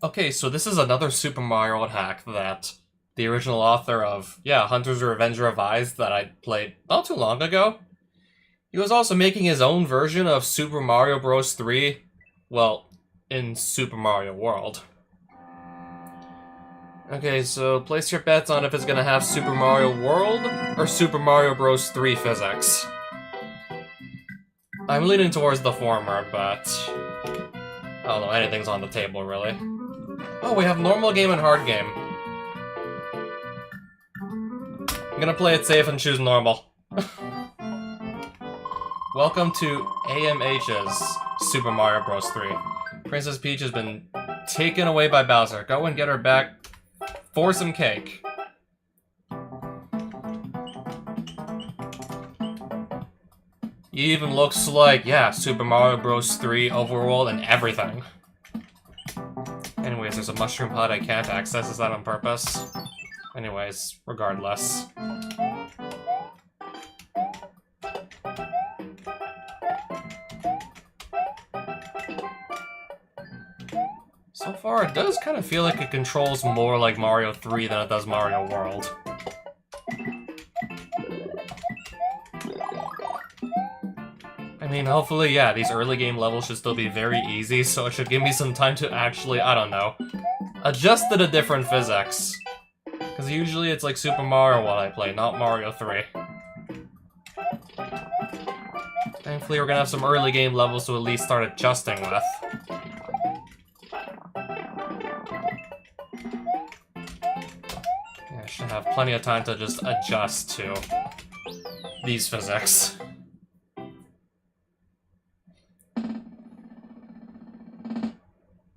Okay, so this is another Super Mario World hack that the original author of, Hunter's Revenge Revised that I played not too long ago. He was also making his own version of Super Mario Bros. 3, well, in Super Mario World. Okay, so place your bets on if it's gonna have Super Mario World or Super Mario Bros. 3 physics. I'm leaning towards the former, but I don't know, anything's on the table, really. Oh, we have normal game and hard game. I'm gonna play it safe and choose normal. Welcome to AMH's Super Mario Bros. 3. Princess Peach has been taken away by Bowser. Go and get her back for some cake. He even looks like, Super Mario Bros. 3 overworld and everything. Anyways, there's a mushroom hut I can't access. Is that on purpose? Anyways, regardless. So far, it does kind of feel like it controls more like Mario 3 than it does Mario World. I mean, hopefully, these early game levels should still be very easy, so it should give me some time to actually, I don't know, adjust to the different physics. Because usually it's like Super Mario World I play, not Mario 3. Thankfully, we're gonna have some early game levels to at least start adjusting with. I should have plenty of time to just adjust to these physics.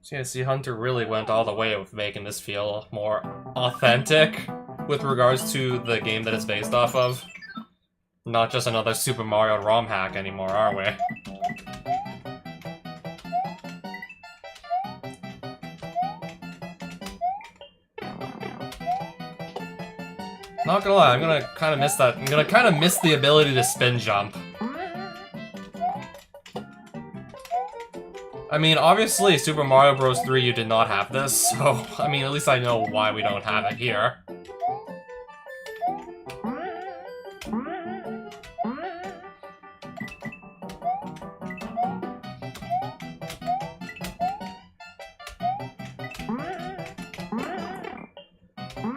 So yeah, see, Hunter really went all the way with making this feel more authentic with regards to the game that it's based off of. Not just another Super Mario ROM hack anymore, are we? Not gonna lie, I'm gonna kind of miss that. I'm gonna kind of miss the ability to spin jump. I mean, obviously, Super Mario Bros. 3, you did not have this, so, I mean, at least I know why we don't have it here.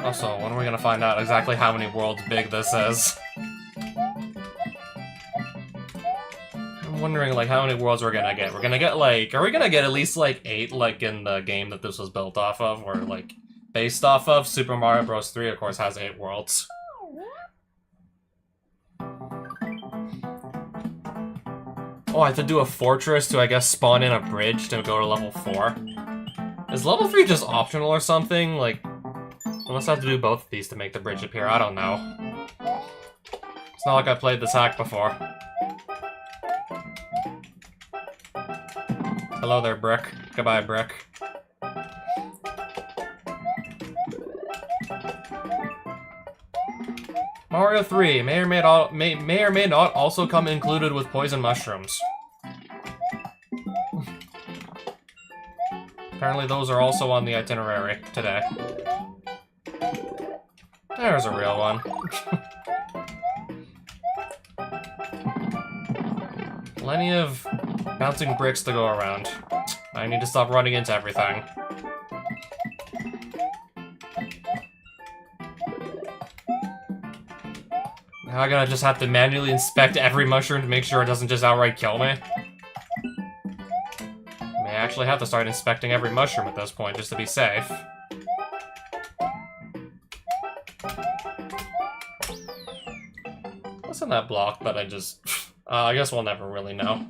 Also, when are we gonna find out exactly how many worlds big this is? I'm wondering, like, how many worlds we're gonna get. We're gonna get, like... Are we gonna get at least, like, 8, like, in the game that this was built off of? Or, like, based off of? Super Mario Bros. 3, of course, has 8 worlds. Oh, I have to do a fortress to, I guess, spawn in a bridge to go to level 4. Is level 3 just optional or something? Like... I must have to do both of these to make the bridge appear, I don't know. It's not like I played this hack before. Hello there, Brick. Goodbye, Brick. Mario 3 may or may not also come included with poison mushrooms. Apparently those are also on the itinerary today. There's a real one. Plenty of bouncing bricks to go around. I need to stop running into everything. Now I'm gonna just have to manually inspect every mushroom to make sure it doesn't just outright kill me. I may actually have to start inspecting every mushroom at this point just to be safe. What's in that block that I just... I guess we'll never really know.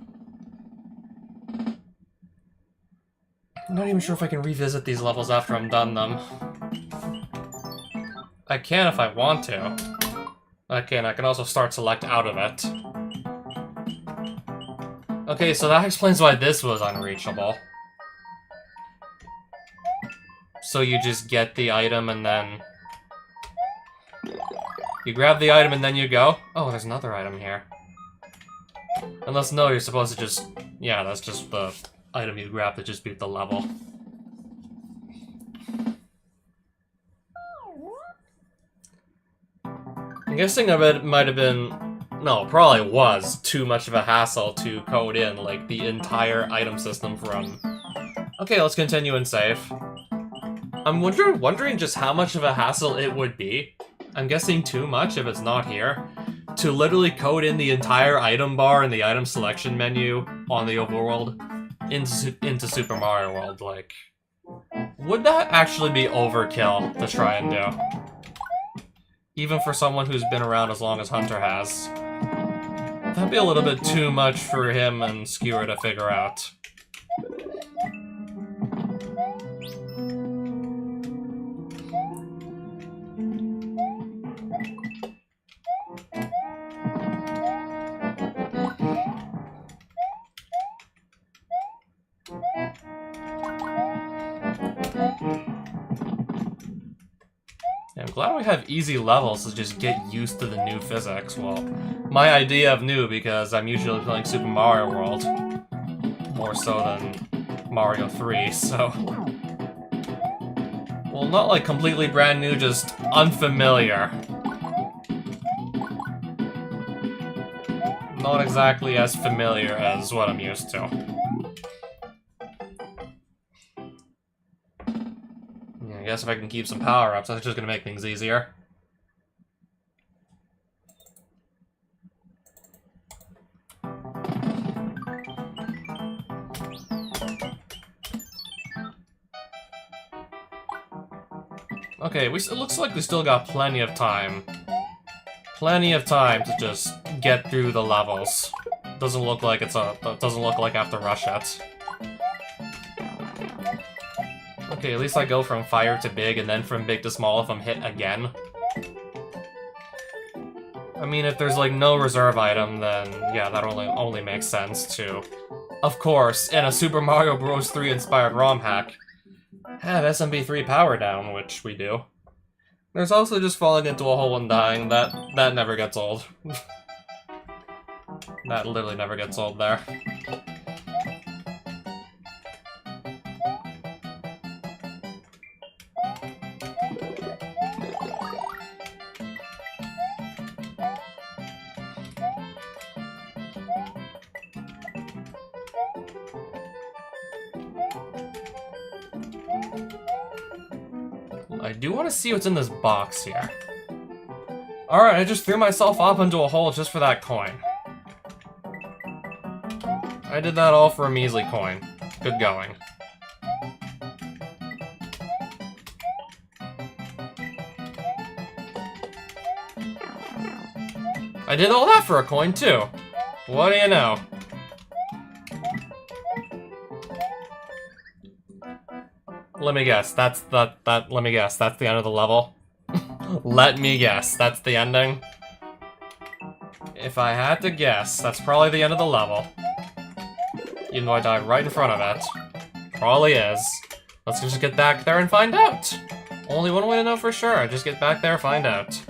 I'm not even sure if I can revisit these levels after I'm done them. I can if I want to. I can also start select out of it. Okay, so that explains why this was unreachable. So you just get the item and then... You grab the item and then you go? Oh, there's another item here. Unless, no, you're supposed to just... Yeah, that's just the item you grab to just beat the level. I'm guessing it might have been... No, probably was too much of a hassle to code in, like, the entire item system from... Okay, let's continue and save. I'm wondering just how much of a hassle it would be. I'm guessing too much if it's not here. To literally code in the entire item bar and the item selection menu on the overworld into Super Mario World, like... Would that actually be overkill to try and do? Even for someone who's been around as long as Hunter has. That'd be a little bit too much for him and Skewer to figure out. I'm glad we have easy levels to just get used to the new physics. Well, my idea of new, because I'm usually playing Super Mario World more so than Mario 3, so... Well, not like completely brand new, just unfamiliar. Not exactly as familiar as what I'm used to. I guess if I can keep some power-ups, that's just gonna make things easier. Okay, it looks like we still got plenty of time. Plenty of time to just get through the levels. Doesn't look like doesn't look like I have to rush it. Okay, at least I go from fire to big, and then from big to small if I'm hit again. I mean, if there's, like, no reserve item, then, yeah, that only makes sense, too. Of course, in a Super Mario Bros. 3 inspired ROM hack, have SMB3 power down, which we do. There's also just falling into a hole and dying. That never gets old. That literally never gets old there. I do want to see what's in this box here. Alright, I just threw myself up into a hole just for that coin. I did that all for a measly coin. Good going. I did all that for a coin, too. What do you know? Let me guess, let me guess, that's the end of the level? Let me guess, that's the ending? If I had to guess, that's probably the end of the level. Even though I died right in front of it. Probably is. Let's just get back there and find out! Only one way to know for sure, just get back there, find out.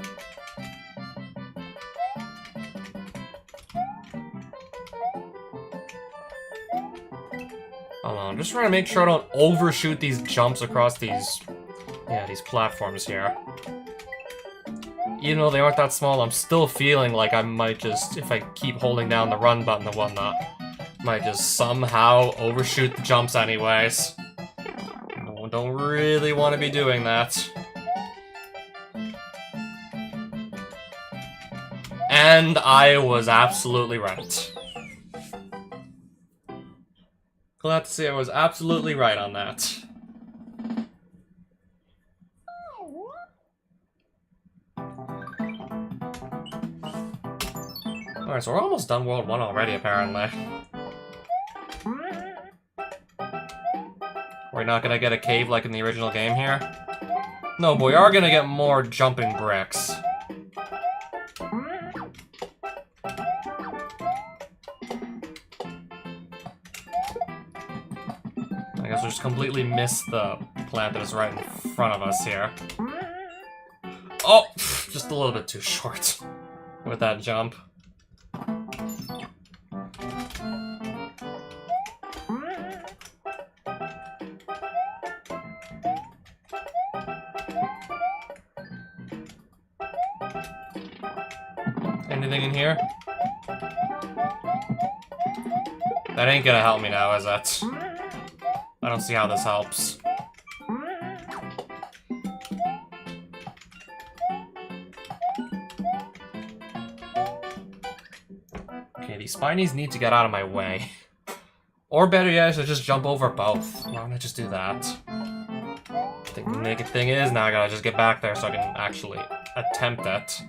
I'm just trying to make sure I don't overshoot these jumps across these platforms here. Even though they aren't that small, I'm still feeling like I might just, if I keep holding down the run button and whatnot, might just somehow overshoot the jumps anyways. Don't really want to be doing that. And I was absolutely right. Glad to see I was absolutely right on that. Alright, so we're almost done World 1 already, apparently. We're not gonna get a cave like in the original game here? No, but we are gonna get more jumping bricks. I guess we just completely missed the plant that is right in front of us here. Oh! Just a little bit too short with that jump. screen here. That ain't gonna help me now, is it? I don't see how this helps. Okay, these spinies need to get out of my way. Or better yet, I should just jump over both. Why don't I just do that? The naked thing is, now I gotta just get back there so I can actually attempt it.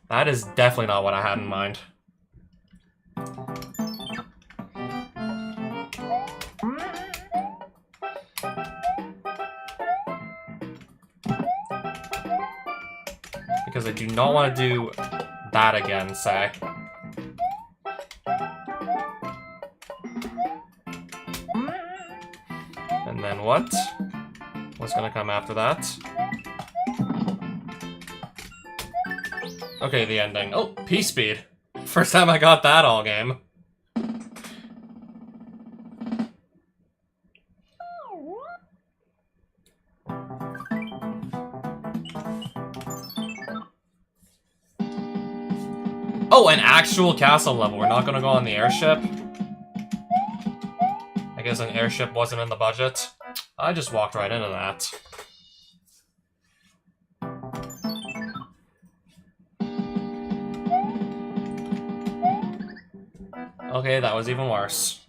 That is definitely not what I had in mind. Because I do not want to do that again, say. And then what? What's gonna come after that? Okay, the ending. Oh, P-Speed. First time I got that all game. Oh, an actual castle level. We're not gonna go on the airship. I guess an airship wasn't in the budget. I just walked right into that. Okay, that was even worse.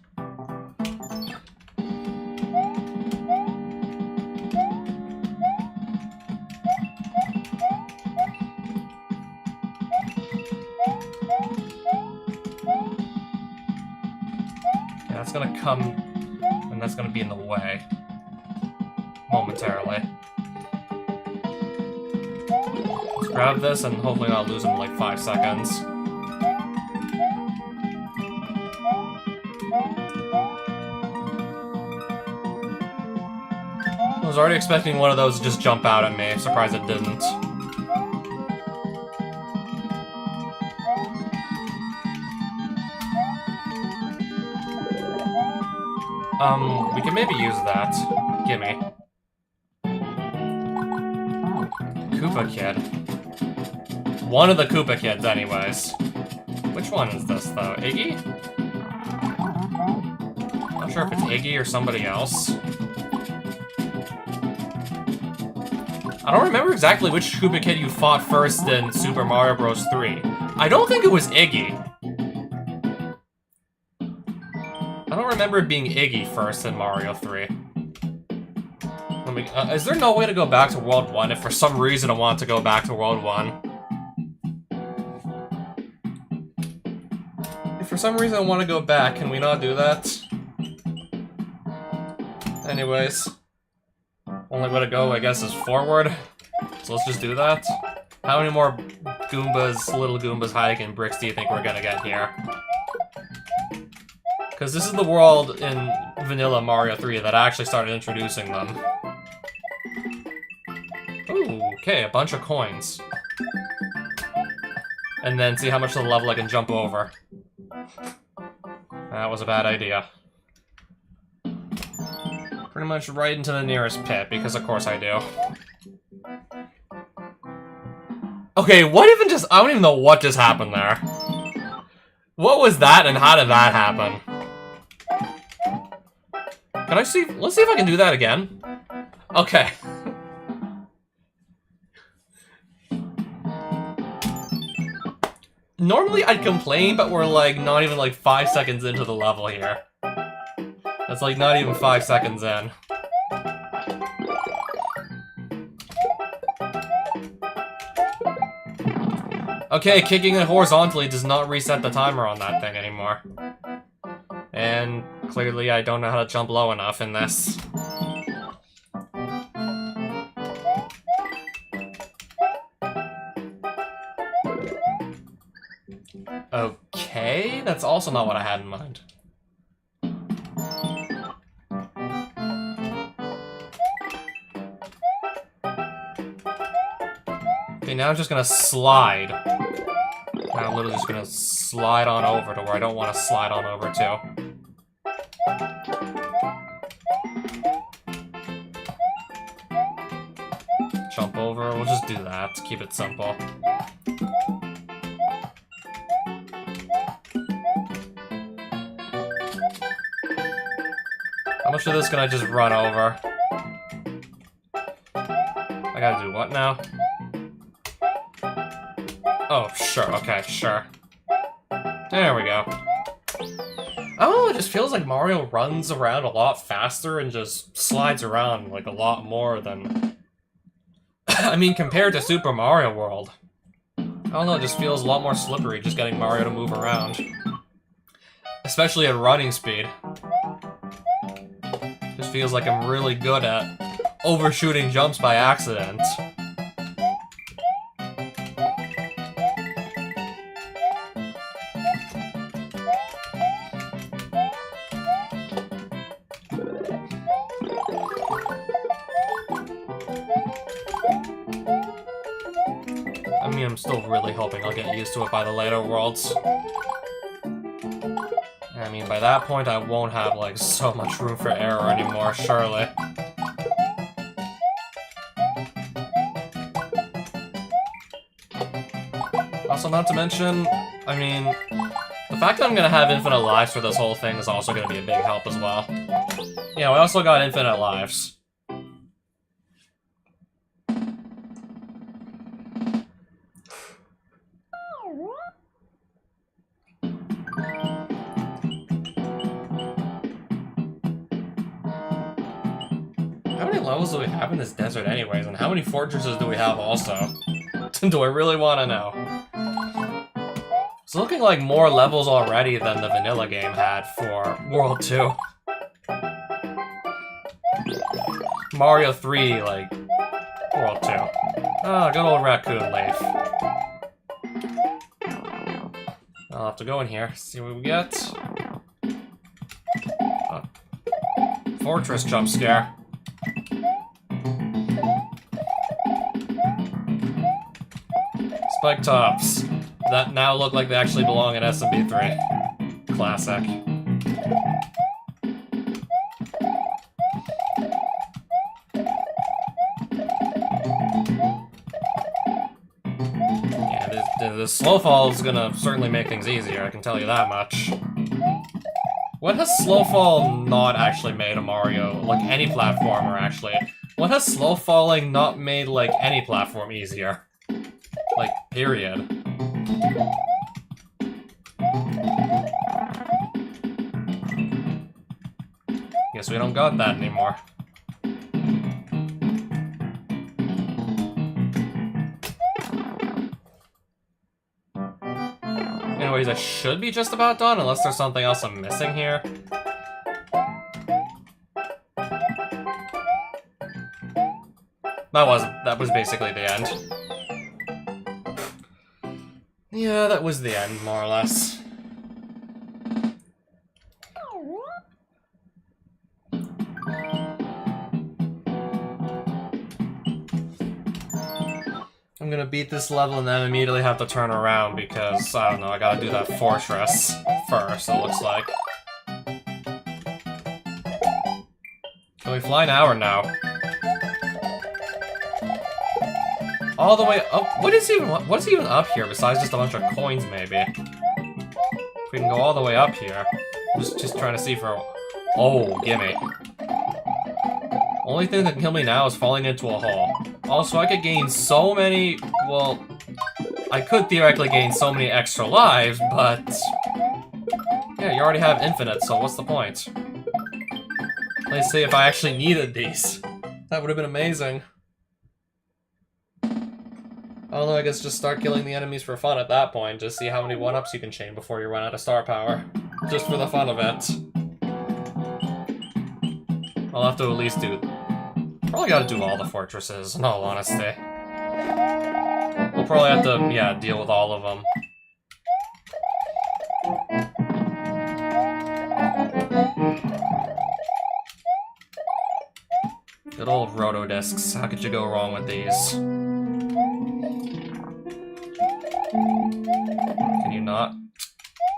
Yeah, that's gonna come, and that's gonna be in the way. Momentarily. Let's grab this and hopefully not lose him in like 5 seconds. I was already expecting one of those to just jump out at me. Surprised it didn't. We can maybe use that. Gimme. Koopa Kid. One of the Koopa Kids, anyways. Which one is this, though? Iggy? Not sure if it's Iggy or somebody else. I don't remember exactly which Koopa Kid you fought first in Super Mario Bros. 3. I don't think it was Iggy. I don't remember it being Iggy first in Mario 3. Let me, is there no way to go back to World 1 if for some reason I want to go back to World 1? If for some reason I want to go back, can we not do that? Anyways. Only way to go, I guess, is forward. So let's just do that. How many more Goombas, little Goombas, hiding bricks do you think we're gonna get here? Because this is the world in vanilla Mario 3 that actually started introducing them. Ooh, okay, a bunch of coins. And then see how much of the level I can jump over. That was a bad idea. Pretty much right into the nearest pit, because of course I do. Okay, what even just... I don't even know what just happened there. What was that, and how did that happen? Can I see... Let's see if I can do that again. Okay. Normally I'd complain, but we're like not even like 5 seconds into the level here. That's like not even 5 seconds in. Okay, kicking it horizontally does not reset the timer on that thing anymore. And clearly I don't know how to jump low enough in this. Okay, that's also not what I had in mind. Okay, now I'm just gonna slide. Now I'm literally just gonna slide on over to where I don't want to slide on over to. Jump over, we'll just do that to keep it simple. much of this can I just run over? I gotta do what now? Oh, sure, okay, sure. There we go. I don't know, it just feels like Mario runs around a lot faster and just slides around like a lot more than... I mean, compared to Super Mario World. I don't know, it just feels a lot more slippery just getting Mario to move around. Especially at running speed. Just feels like I'm really good at overshooting jumps by accident. I mean, I'm still really hoping I'll get used to it by the later worlds. I mean, by that point, I won't have, like, so much room for error anymore, surely. Also, not to mention, I mean, the fact that I'm gonna have infinite lives for this whole thing is also gonna be a big help as well. Yeah, we also got infinite lives. How many levels do we have in this desert anyways, and how many fortresses do we have also? Do I really want to know? It's looking like more levels already than the vanilla game had for World 2. Mario 3, like, World 2. Ah, good old raccoon leaf. I'll have to go in here, see what we get. Fortress jump scare. Spike tops that now look like they actually belong in SMB3. Classic. Yeah, the slow fall is gonna certainly make things easier, I can tell you that much. What has slow fall not actually made a Mario, like any platformer actually? What has slow falling not made like any platform easier? Like, period. Guess we don't got that anymore. Anyways, I should be just about done, unless there's something else I'm missing here. That was basically the end. Yeah, that was the end, more or less. I'm gonna beat this level and then immediately have to turn around because, I don't know, I gotta do that fortress first, it looks like. Can we fly now or no? All the way up. What's even up here besides just a bunch of coins, maybe? If we can go all the way up here. I'm just trying to see for... Oh, gimme. Only thing that can kill me now is falling into a hole. Also, I could gain so many... Well, I could theoretically gain so many extra lives, but... Yeah, you already have infinite, so what's the point? Let's see if I actually needed these. That would have been amazing. I don't know, I guess just start killing the enemies for fun at that point. Just see how many 1-ups you can chain before you run out of star power. Just for the fun of it. I'll have to at least do... Probably gotta do all the fortresses, in all honesty. We'll probably have to, yeah, deal with all of them. Good old Rotodiscs. How could you go wrong with these? Can you not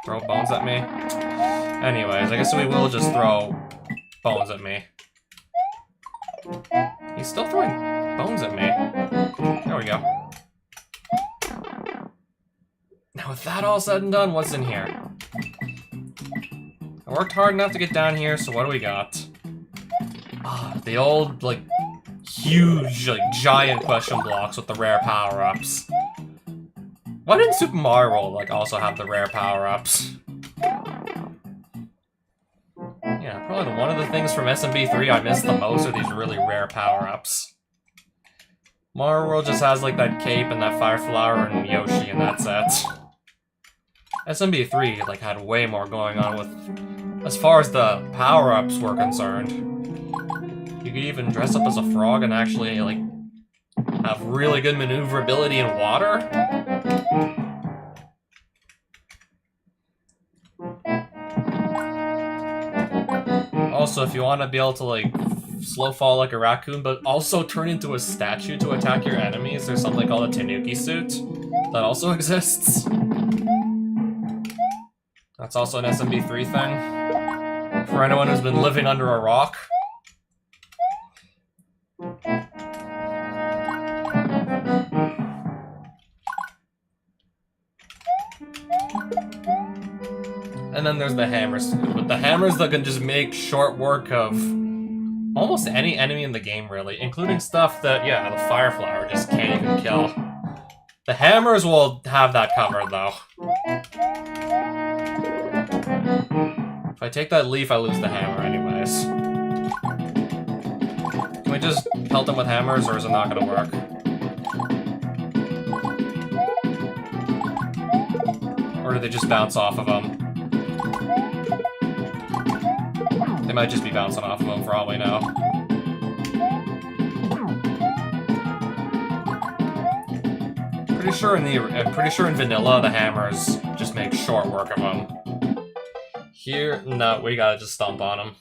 throw bones at me? Anyways, I guess we will just throw bones at me. He's still throwing bones at me. There we go. Now with that all said and done, what's in here? I worked hard enough to get down here, so what do we got? The old, like, huge, like, giant question blocks with the rare power-ups. Why didn't Super Mario World, like, also have the rare power-ups? Yeah, probably one of the things from SMB3 I miss the most are these really rare power-ups. Mario World just has, like, that cape and that fire flower and Yoshi, and that's it. SMB3, like, had way more going on with... As far as the power-ups were concerned. You could even dress up as a frog and actually, like, have really good maneuverability in water. Also, if you want to be able to, like, slow fall like a raccoon, but also turn into a statue to attack your enemies, there's something called a Tanuki suit that also exists. That's also an SMB3 thing. For anyone who's been living under a rock. And then there's the hammers, with the hammers that can just make short work of almost any enemy in the game, really, including stuff that, yeah, the fire flower just can't even kill. The hammers will have that covered, though. If I take that leaf, I lose the hammer anyways. Can we just pelt them with hammers, or is it not gonna work? Or do they just bounce off of them? They might just be bouncing off of them for all we know. Pretty sure in vanilla the hammers just make short work of them. Here, no, we gotta just stomp on them.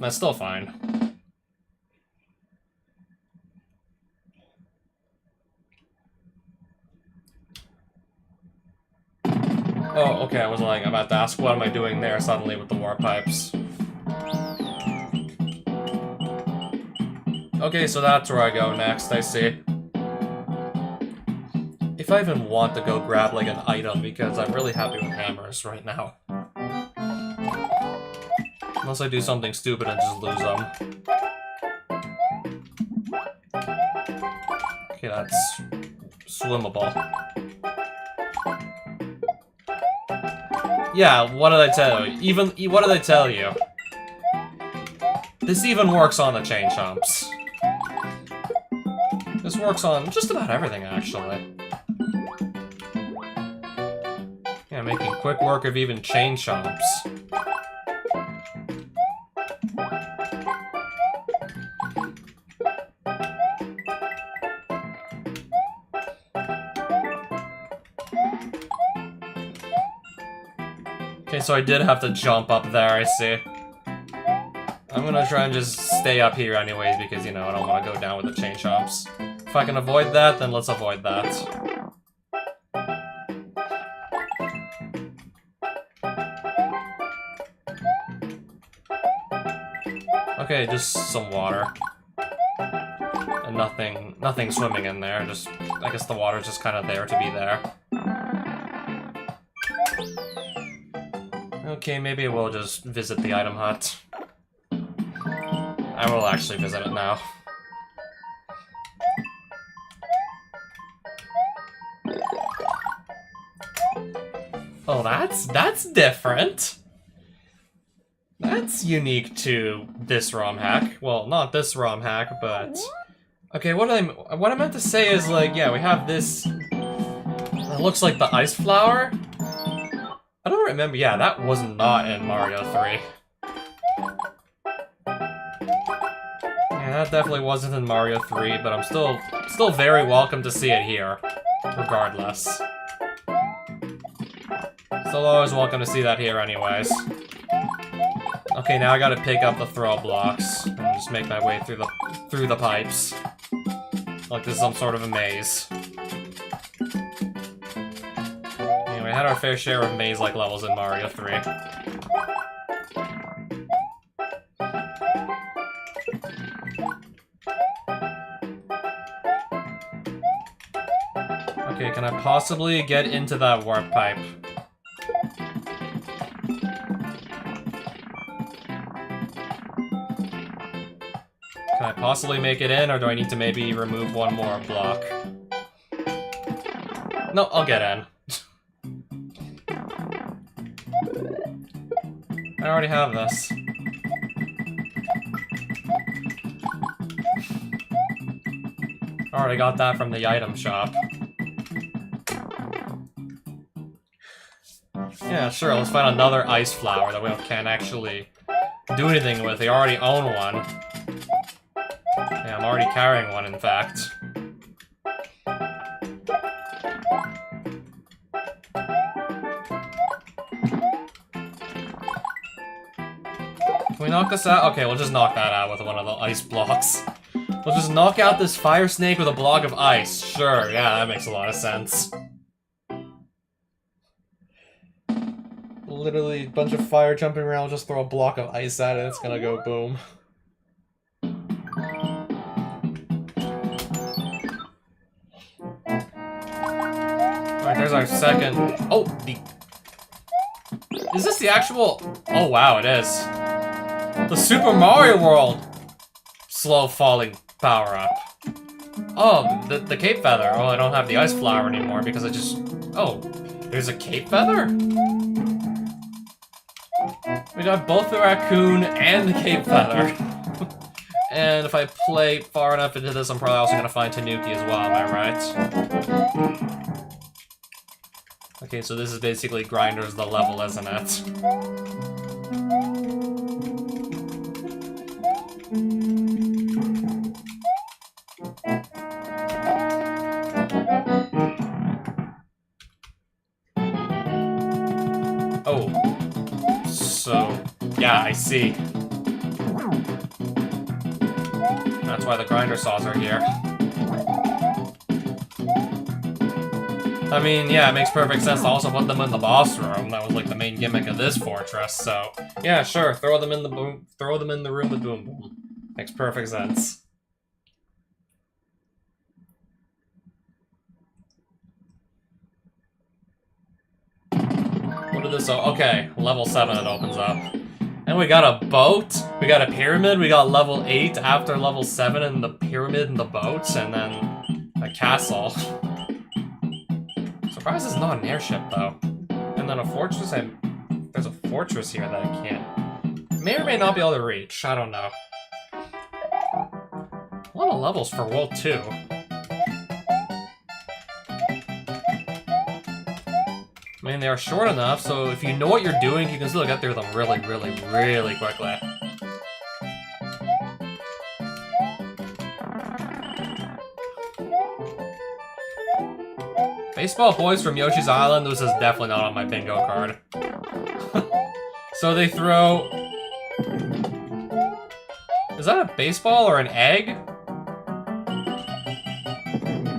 That's still fine. Oh, okay, I was like about to ask what am I doing there suddenly with the warp pipes. Okay, so that's where I go next, I see. If I even want to go grab like an item, because I'm really happy with hammers right now. Unless I do something stupid and just lose them. Okay, that's swimmable. Yeah, what did I tell you? What did I tell you? This even works on the chain chomps. This works on just about everything, actually. Yeah, making quick work of even chain chomps. Okay, so I did have to jump up there, I see. I'm gonna try and just stay up here anyways, because, you know, I don't want to go down with the chain chomps. If I can avoid that, then let's avoid that. Okay, just some water. And nothing swimming in there, just, I guess the water's just kind of there to be there. Okay, maybe we'll just visit the item hut. I will actually visit it now. Oh, that's different. That's unique to this ROM hack. Well, not this ROM hack, but... Okay, what I meant to say is, like, yeah, we have this... It looks like the ice flower. I don't remember, yeah, that was not in Mario 3. Yeah, that definitely wasn't in Mario 3, but I'm still very welcome to see it here, regardless. Still always welcome to see that here anyways. Okay, now I gotta pick up the throw blocks and just make my way through the pipes. Like this is some sort of a maze. Anyway, we had our fair share of maze-like levels in Mario 3. Okay, can I possibly get into that warp pipe? Can I possibly make it in, or do I need to maybe remove one more block? No, I'll get in. I already have this. Already got that from the item shop. Yeah, sure, let's find another ice flower that we can't actually do anything with. We already own one. Yeah, I'm already carrying one, in fact. Can we knock this out? Okay, we'll just knock that out with one of the ice blocks. We'll just knock out this fire snake with a block of ice. Sure, yeah, that makes a lot of sense. Literally a bunch of fire jumping around, just throw a block of ice at it, it's gonna go boom. Alright, there's our second. Oh, is this the actual... Oh wow, it is. The Super Mario World slow falling power-up. Oh, the Cape Feather. Oh, I don't have the Ice Flower anymore because I just... Oh, there's a Cape Feather? We got both the Raccoon and the Cape Feather. And if I play far enough into this, I'm probably also gonna find Tanuki as well, am I right? Okay, so this is basically Grinders the level, isn't it? Oh. So, yeah, I see. That's why the grinder saws are here. I mean, yeah, it makes perfect sense to also put them in the boss room. That was like the main gimmick of this fortress, so yeah, sure, throw them in the room with Boom Boom. Makes perfect sense. What did this... Okay, level 7 it opens up. And we got a boat, we got a pyramid, we got level 8 after level 7 and the pyramid and the boat, and then a castle. Surprised it's not an airship, though. And then a fortress, there's a fortress here that I can't... May or may not be able to reach, I don't know. A lot of levels for World 2. I mean, they are short enough, so if you know what you're doing, you can still get through them really, really, really quickly. Baseball Boys from Yoshi's Island, this is definitely not on my bingo card. So they throw... Is that a baseball or an egg?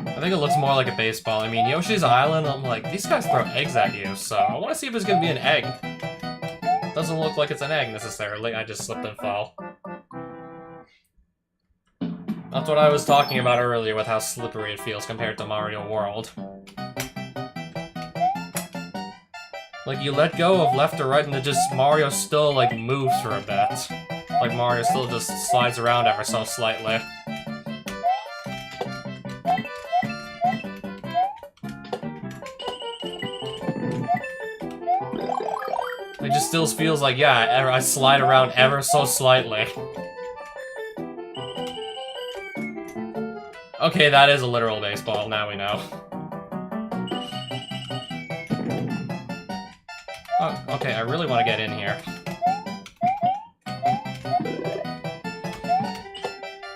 I think it looks more like a baseball. I mean, Yoshi's Island, I'm like, these guys throw eggs at you, so I want to see if it's going to be an egg. Doesn't look like it's an egg, necessarily. I just slipped and fell. That's what I was talking about earlier with how slippery it feels compared to Mario World. Like, you let go of left or right, and it just, Mario still, like, moves for a bit. Like, Mario still just slides around ever so slightly. It just still feels like, yeah, I slide around ever so slightly. Okay, that is a literal baseball, now we know. Oh, okay, I really want to get in here.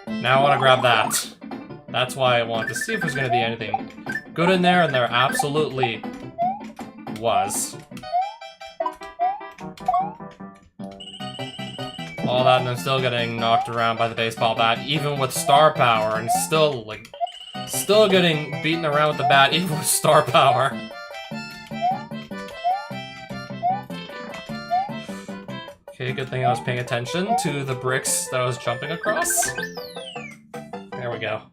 Now I want to grab that. That's why I want to see if there's going to be anything good in there, and there absolutely was. All that, and I'm still getting knocked around by the baseball bat, even with star power, and still, like, still getting beaten around with the bat, even with star power. Okay, good thing I was paying attention to the bricks that I was jumping across. There we go.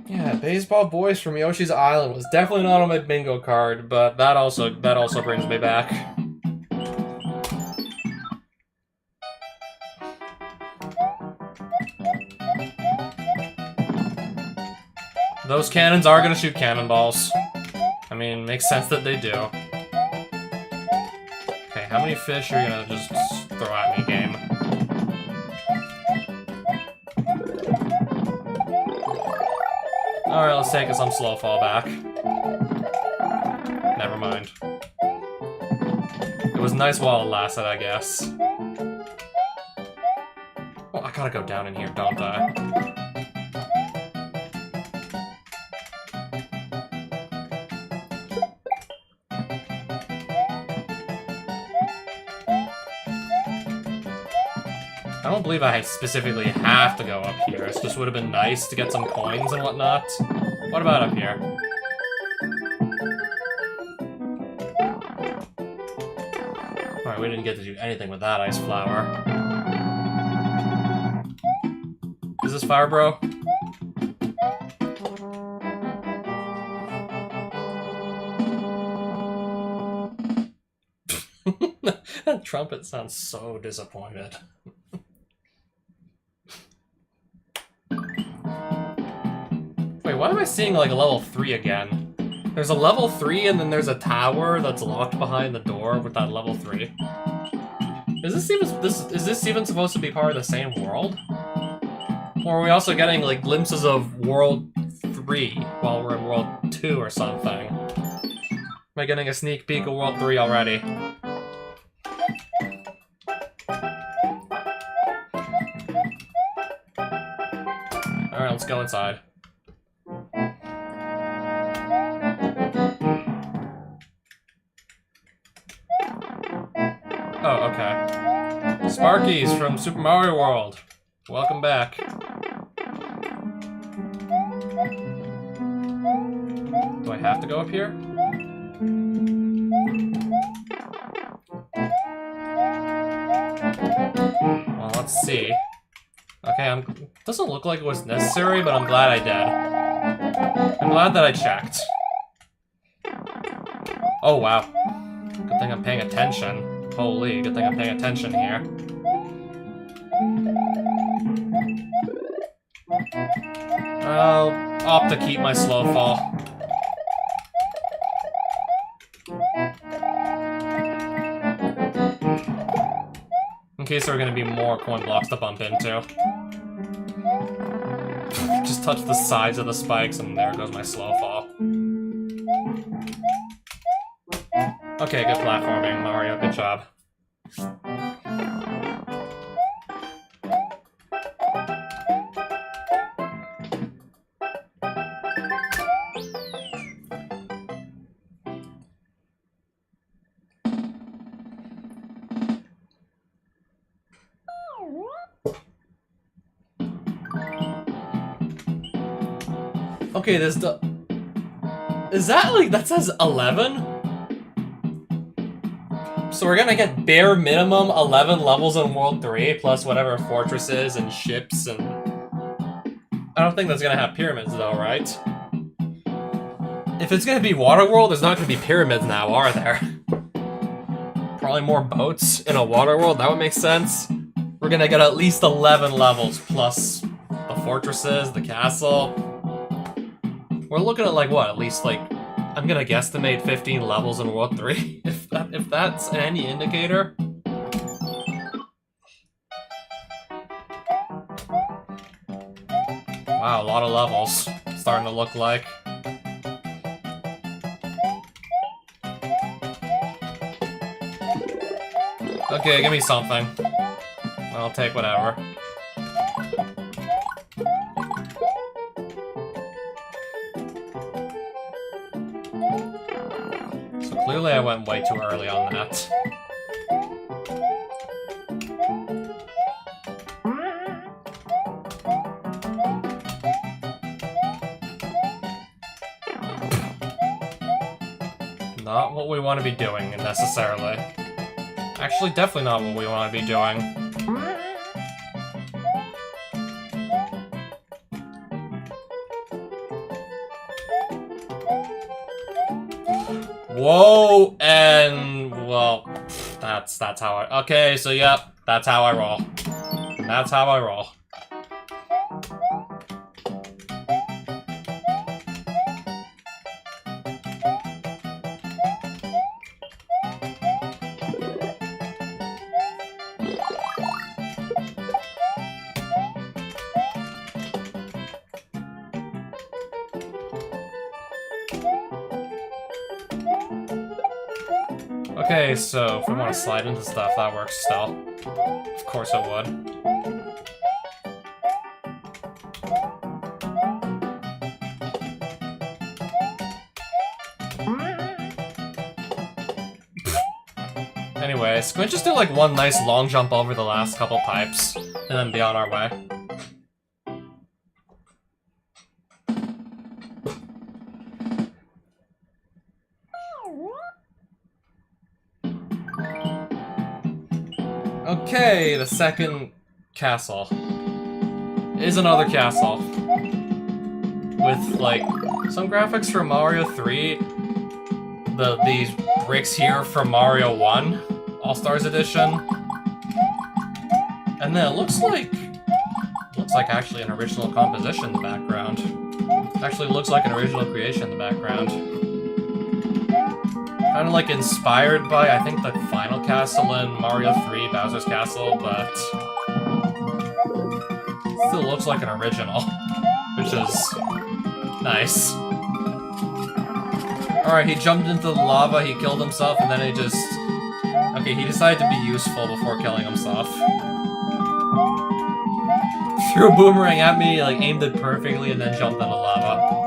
Yeah, Baseball Boys from Yoshi's Island was definitely not on my bingo card, but that also brings me back. Those cannons are gonna shoot cannonballs. I mean, makes sense that they do. Okay, how many fish are you gonna just throw at me, game? Alright, let's take some slow fall back. Never mind. It was nice while it lasted, I guess. Oh, I gotta go down in here, don't I? I don't believe I specifically have to go up here. It just would have been nice to get some coins and whatnot. What about up here? Alright, we didn't get to do anything with that ice flower. Is this fire, bro? That trumpet sounds so disappointed. Wait, why am I seeing like a level 3 again? There's a level 3 and then there's a tower that's locked behind the door with that level 3. Is this even supposed to be part of the same world? Or are we also getting like glimpses of World 3 while we're in World 2 or something? Am I getting a sneak peek of World 3 already? Alright, let's go inside. Oh, okay. Sparky's from Super Mario World. Welcome back. Do I have to go up here? Well, let's see. Okay, doesn't look like it was necessary, but I'm glad I did. I'm glad that I checked. Oh, wow. Good thing I'm paying attention. Holy, good thing I'm paying attention here. I'll opt to keep my slow fall. In case there are going to be more coin blocks to bump into. Just touch the sides of the spikes and there goes my slow fall. Okay, good platforming, Mario. Good job. Okay, is that like, that says 11? So we're gonna get bare minimum 11 levels in World 3, plus whatever fortresses and ships and... I don't think that's gonna have pyramids though, right? If it's gonna be Water World, there's not gonna be pyramids now, are there? Probably more boats in a Water World, that would make sense. We're gonna get at least 11 levels, plus the fortresses, the castle. We're looking at like, what, at least like... I'm gonna guesstimate 15 levels in World 3, if that's any indicator. Wow, a lot of levels. Starting to look like. Okay, give me something. I'll take whatever. Clearly I went way too early on that. Not what we want to be doing, necessarily. Actually, definitely not what we want to be doing. Whoa, and, well, that's how I... Okay, so, yep, that's how I roll. That's how I roll. Okay, so if we want to slide into stuff, that works still. Of course it would. Anyways, can we just do like one nice long jump over the last couple pipes, and then be on our way? Okay, the second castle is another castle with like some graphics from Mario 3. These bricks here from Mario 1 All-Stars Edition, and then it looks like actually an original composition in the background. Actually looks like an original creation in the background. Kind of like inspired by, I think, the final castle in Mario 3, Bowser's Castle, but still looks like an original, which is nice. Alright, he jumped into the lava, he killed himself, and then he just... Okay, he decided to be useful before killing himself. Threw a boomerang at me, like, aimed it perfectly, and then jumped into lava.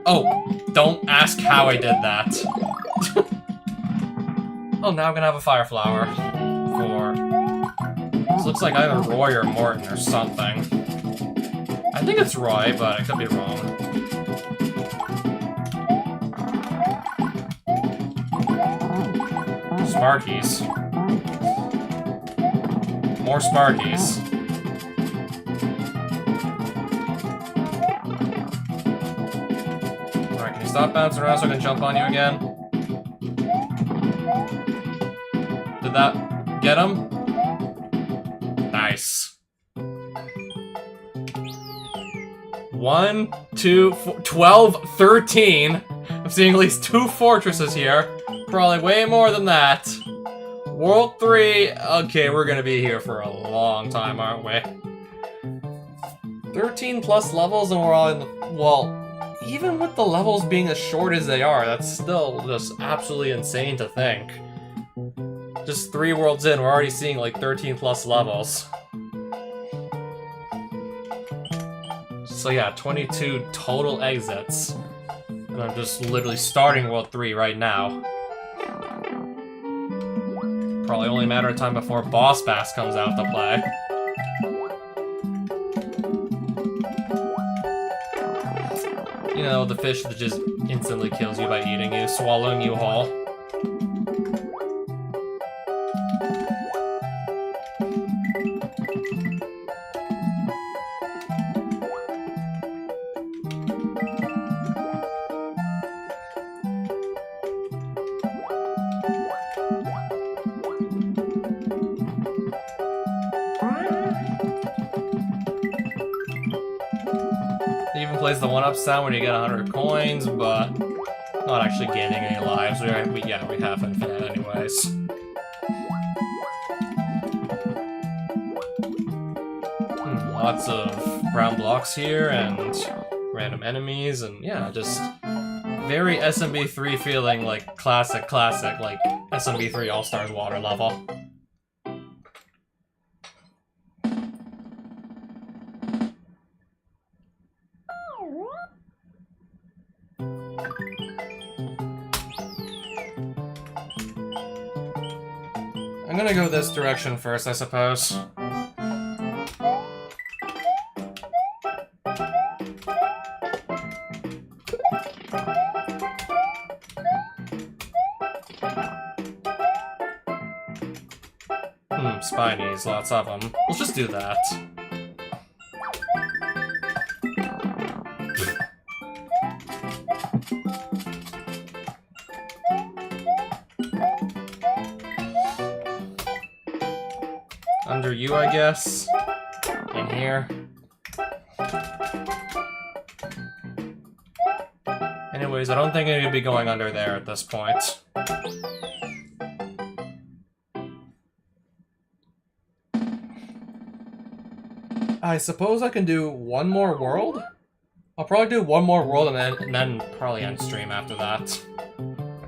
Oh, don't ask how I did that. Oh, now I'm gonna have a fire flower for... This looks like either Roy or Morton or something. I think it's Roy, but I could be wrong. Sparkies. More Sparkies. Alright, can you stop bouncing around so I can jump on you again? Did that get him? Nice. 1, 2, 4, 12, 13. I'm seeing at least 2 fortresses here. Probably way more than that. World 3. Okay, we're gonna be here for a long time, aren't we? 13 plus levels and we're all in the... Well, even with the levels being as short as they are, that's still just absolutely insane to think. Just 3 worlds in, we're already seeing like 13 plus levels. So yeah, 22 total exits. And I'm just literally starting World 3 right now. Probably only a matter of time before Boss Bass comes out to play. You know, the fish that just instantly kills you by eating you, swallowing you whole. Plays the 1-up sound when you get 100 coins, but not actually gaining any lives. We have infinite anyways. Lots of brown blocks here and random enemies, and yeah, just very SMB3 feeling, like classic, like SMB3 All-Stars water level. I'm gonna go this direction first, I suppose. Spinies, lots of them. Let's just do that. Under you, I guess. In here. Anyways, I don't think I'm gonna be going under there at this point. I suppose I can do one more world? I'll probably do one more world and then probably end stream after that.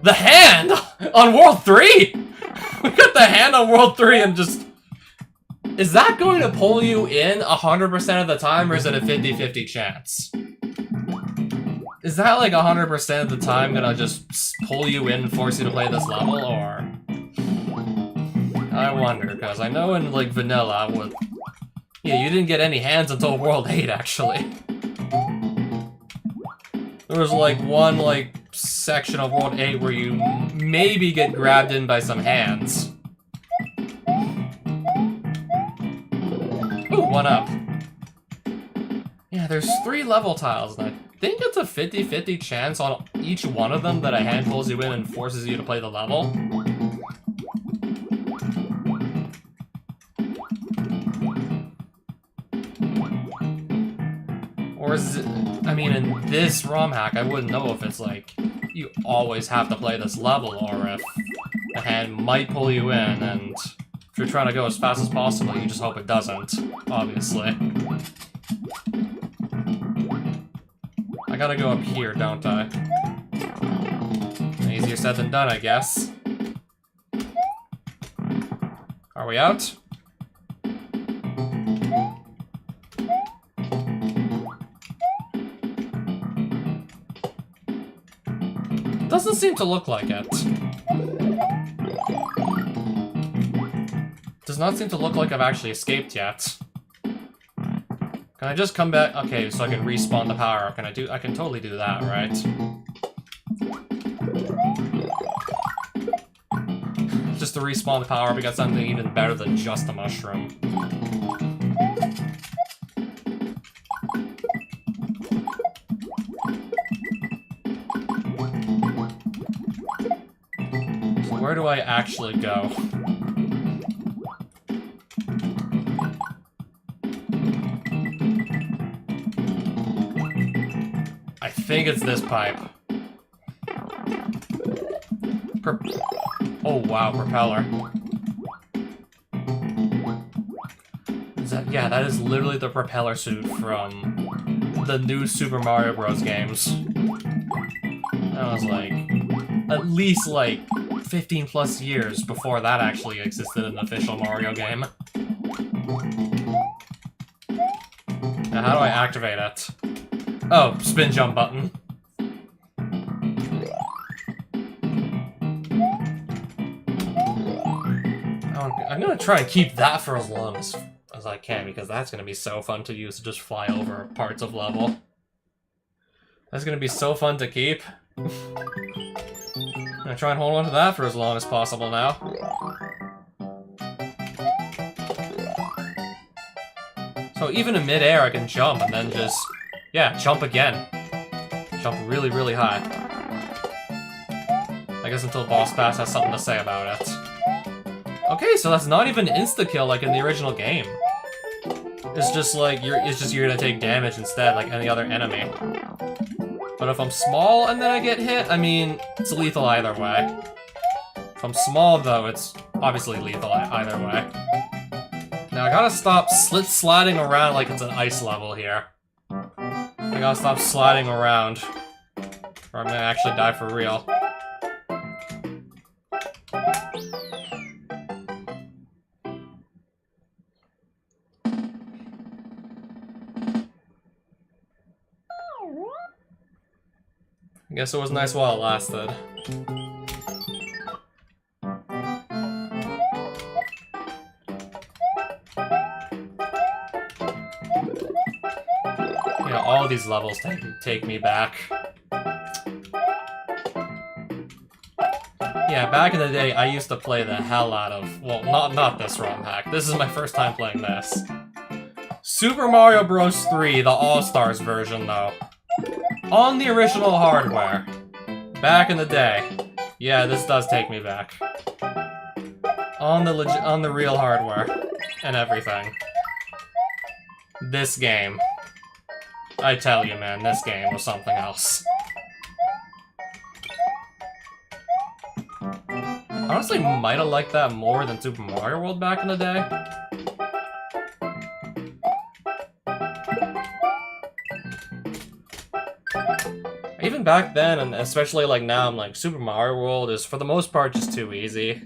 The hand! On World 3?! We got the hand on World 3 and just... Is that going to pull you in 100% of the time, or is it a 50-50 chance? Is that like 100% of the time gonna just pull you in and force you to play this level, or... I wonder, because I know in like vanilla with... Yeah, you didn't get any hands until World 8, actually. There was like one like section of World 8 where you maybe get grabbed in by some hands. Ooh, one up. Yeah, there's 3 level tiles, and I think it's a 50-50 chance on each one of them that a hand pulls you in and forces you to play the level. Or is it, I mean, in this ROM hack, I wouldn't know if it's like, you always have to play this level, or if a hand might pull you in, and if you're trying to go as fast as possible, you just hope it doesn't, obviously. I gotta go up here, don't I? Easier said than done, I guess. Are we out? Doesn't seem to look like it. Does not seem to look like I've actually escaped yet. Can I just come back? Okay, so I can respawn the power. Can I do? I can totally do that, right? Just to respawn the power, we got something even better than just a mushroom. So where do I actually go? I think it's this pipe. Oh wow, propeller. Is that, yeah, that is literally the propeller suit from the new Super Mario Bros. Games. That was like, at least like 15 plus years before that actually existed in an official Mario game. Now how do I activate it? Oh, spin jump button. I'm gonna try and keep that for as long as I can, because that's gonna be so fun to use to just fly over parts of level. That's gonna be so fun to keep. I'm gonna try and hold on to that for as long as possible now. So even in mid-air I can jump and then just... yeah, jump again. Jump really, really high. I guess until Boss Pass has something to say about it. Okay, so that's not even insta-kill like in the original game. It's just like, you're gonna take damage instead, like any other enemy. But if I'm small and then I get hit, I mean, it's lethal either way. If I'm small though, it's obviously lethal either way. Now I gotta stop sliding around like it's an ice level here. I gotta stop sliding around, or I'm gonna actually die for real. I guess it was nice while it lasted. You know, all these levels take me back. Yeah, back in the day, I used to play the hell out of... well, not this ROM hack. This is my first time playing this. Super Mario Bros. 3, the All-Stars version, though. On the original hardware. Back in the day. Yeah, this does take me back. On the real hardware. And everything. This game. I tell you, man, this game was something else. Honestly, might have liked that more than Super Mario World back in the day. back then, and especially like now, I'm like, Super Mario World is for the most part just too easy.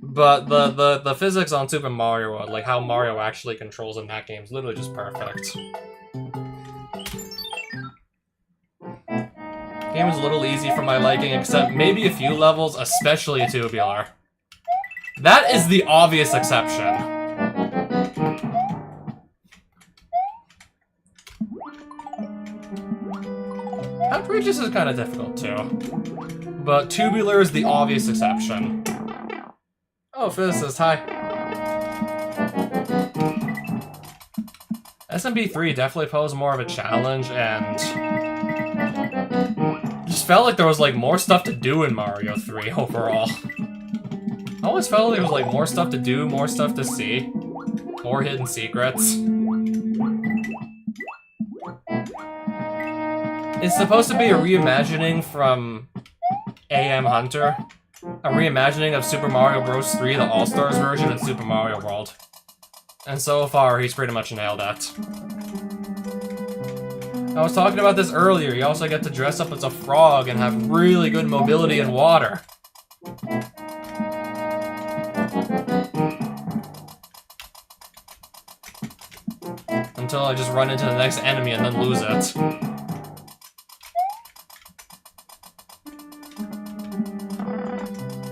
But the physics on Super Mario World, like how Mario actually controls in that game, is literally just perfect. Game is a little easy for my liking, except maybe a few levels, especially Tubular. That is the obvious exception. Outrageous is kind of difficult too, but Tubular is the obvious exception. Oh, physicist, hi. SMB3 definitely posed more of a challenge, and just felt like there was like more stuff to do in Mario 3 overall. I always felt like there was like more stuff to do, more stuff to see, more hidden secrets. It's supposed to be a reimagining from AM Hunter. A reimagining of Super Mario Bros. 3, the All-Stars version, in Super Mario World. And so far, he's pretty much nailed that. I was talking about this earlier, you also get to dress up as a frog and have really good mobility in water. Until I just run into the next enemy and then lose it.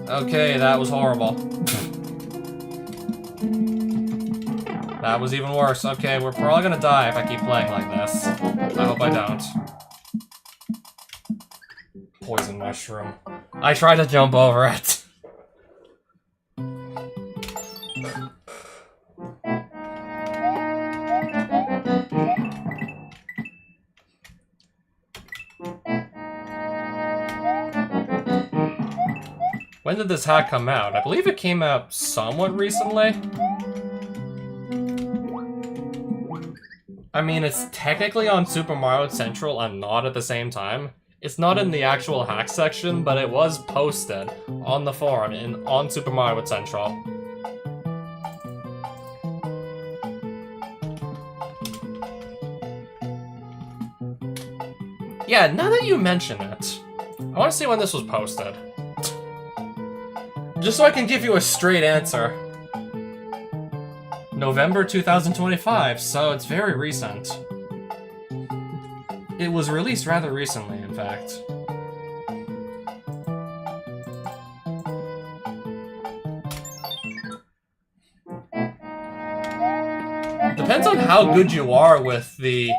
Okay, that was horrible. That was even worse. Okay, we're probably gonna die if I keep playing like this. I hope I don't. Poison mushroom. I tried to jump over it. When did this hack come out? I believe it came out somewhat recently. I mean, it's technically on Super Mario Central and not at the same time. It's not in the actual hack section, but it was posted on the forum on Super Mario Central. Yeah, now that you mention it, I want to see when this was posted. Just so I can give you a straight answer. November 2025, so it's very recent. It was released rather recently, in fact. Depends on how good you are with the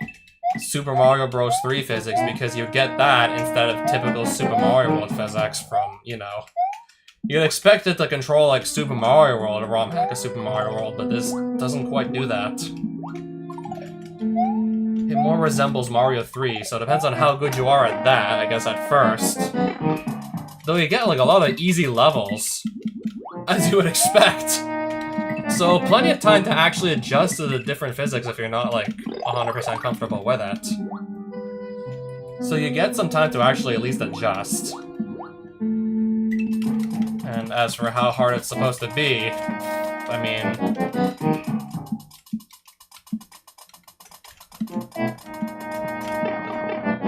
Super Mario Bros. 3 physics, because you get that instead of typical Super Mario World physics from, you know... You'd expect it to control like Super Mario World, a ROM hack of Super Mario World, but this doesn't quite do that. It more resembles Mario 3, so it depends on how good you are at that, I guess, at first. Though you get like a lot of easy levels, as you would expect. So plenty of time to actually adjust to the different physics if you're not like 100% comfortable with it. So you get some time to actually at least adjust. And as for how hard it's supposed to be, I mean...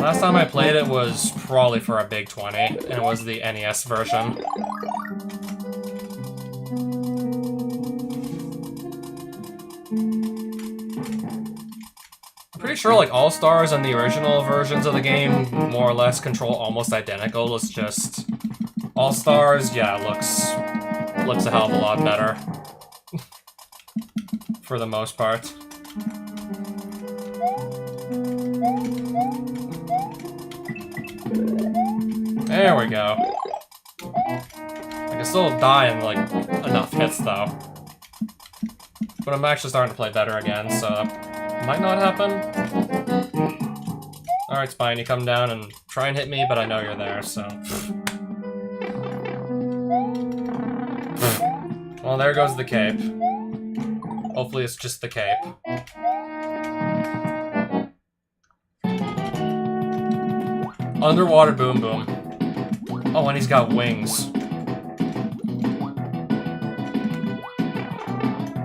Last time I played it was probably for a Big 20, and it was the NES version. I'm pretty sure like All-Stars and the original versions of the game more or less control almost identical, it's just... All-Stars, yeah, looks a hell of a lot better. For the most part. There we go. I can still die in, like, enough hits, though. But I'm actually starting to play better again, so... Might not happen. Alright, Spine, you come down and try and hit me, but I know you're there, so... Well, there goes the cape. Hopefully it's just the cape. Underwater Boom Boom. Oh, and he's got wings.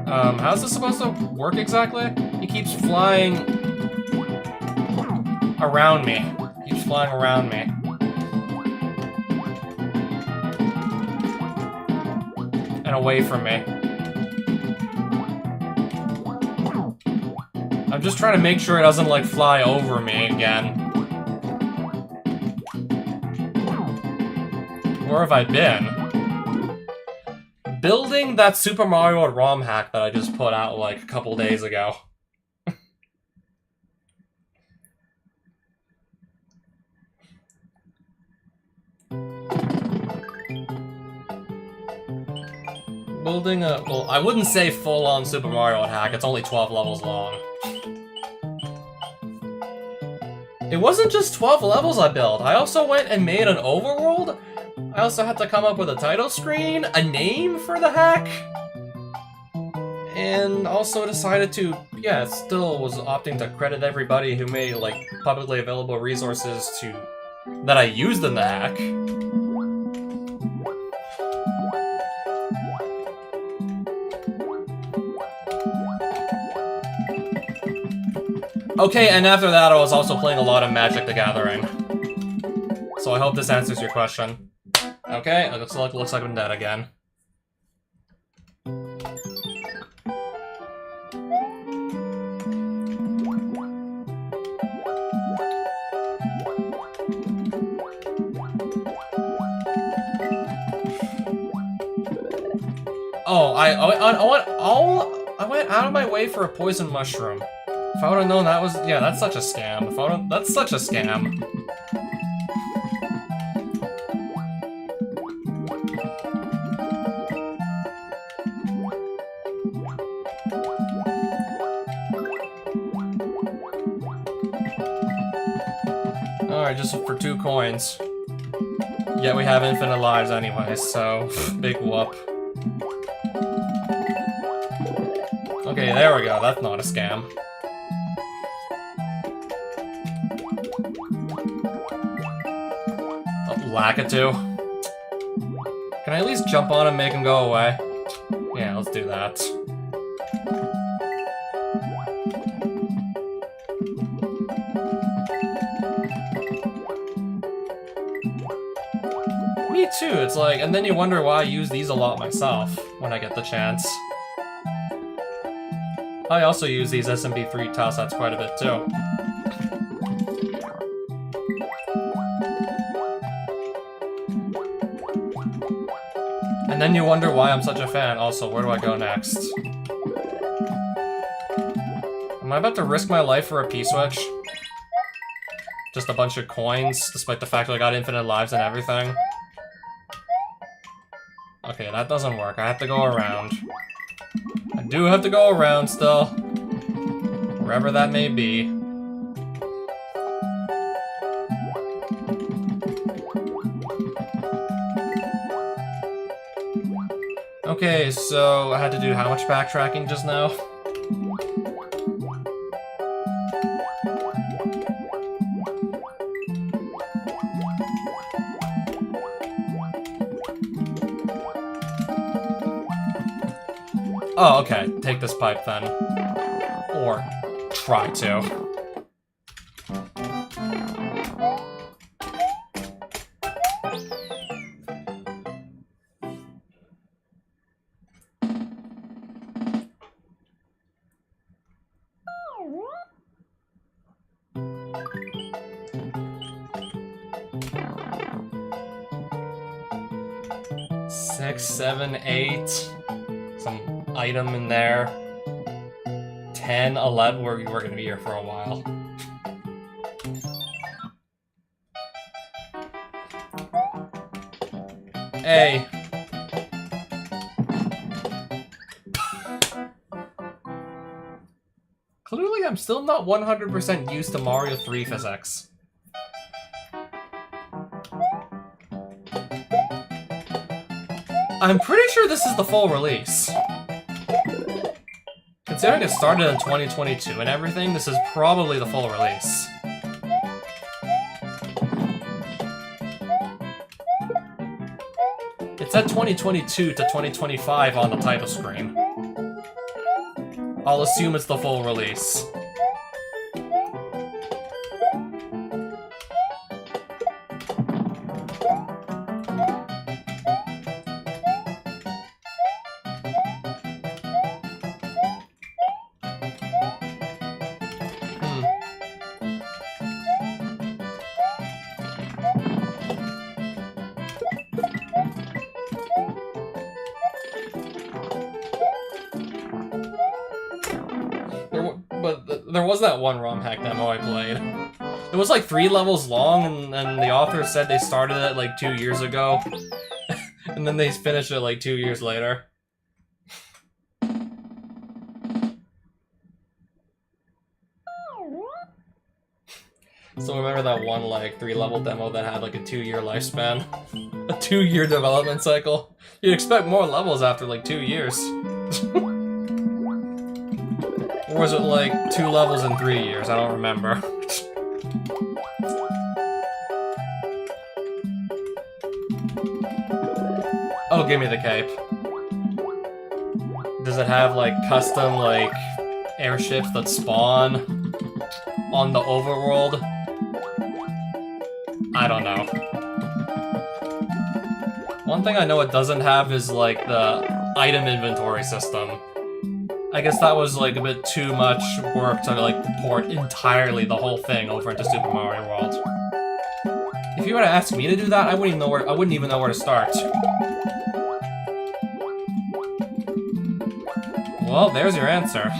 How's this supposed to work exactly? He keeps flying around me. He keeps flying around me. and away from me. I'm just trying to make sure it doesn't, like, fly over me again. Where have I been? Building that Super Mario World ROM hack that I just put out, like, a couple days ago. Building a... well, I wouldn't say full-on Super Mario World hack, it's only 12 levels long. It wasn't just 12 levels I built, I also went and made an overworld. I also had to come up with a title screen, a name for the hack, and also decided to, yeah, still was opting to credit everybody who made, like, publicly available resources that I used in the hack. Okay, and after that I was also playing a lot of Magic the Gathering. So I hope this answers your question. Okay, it looks like I'm dead again. Oh, I went out of my way for a poison mushroom. If I would have known that was... yeah, that's such a scam. That's such a scam. Alright, just for 2 coins. Yeah, we have infinite lives anyway, so... big whoop. Okay, there we go. That's not a scam. Lakitu. Can I at least jump on him and make him go away? Yeah, let's do that. Me too, it's like, and then you wonder why I use these a lot myself when I get the chance. I also use these SMB3 tile sets quite a bit too. And then you wonder why I'm such a fan. Also, where do I go next? Am I about to risk my life for a P-switch? Just a bunch of coins, despite the fact that I got infinite lives and everything? Okay, that doesn't work. I have to go around. I do have to go around still. Wherever that may be. Okay, so I had to do how much backtracking just now? Oh, okay. Take this pipe then. Or try to. Six, 7, 8. Some item in there. 10, 11. We're gonna be here for a while. Hey. Clearly, I'm still not 100% used to Mario 3 physics. I'm pretty sure this is the full release. Considering it started in 2022 and everything, this is probably the full release. It said 2022 to 2025 on the title screen. I'll assume it's the full release. there was that one ROM hack demo I played. It was like 3 levels long, and the author said they started it like 2 years ago. And then they finished it like 2 years later. So remember that one like 3-level demo that had like a 2-year lifespan? A 2-year development cycle? You'd expect more levels after like 2 years. Or was it like 2 levels in 3 years? I don't remember. Oh, give me the cape. Does it have like custom like airships that spawn on the overworld? I don't know. One thing I know it doesn't have is like the item inventory system. I guess that was like a bit too much work to like port entirely the whole thing over into Super Mario World. If you were to ask me to do that, I wouldn't even know where to start. Well, there's your answer.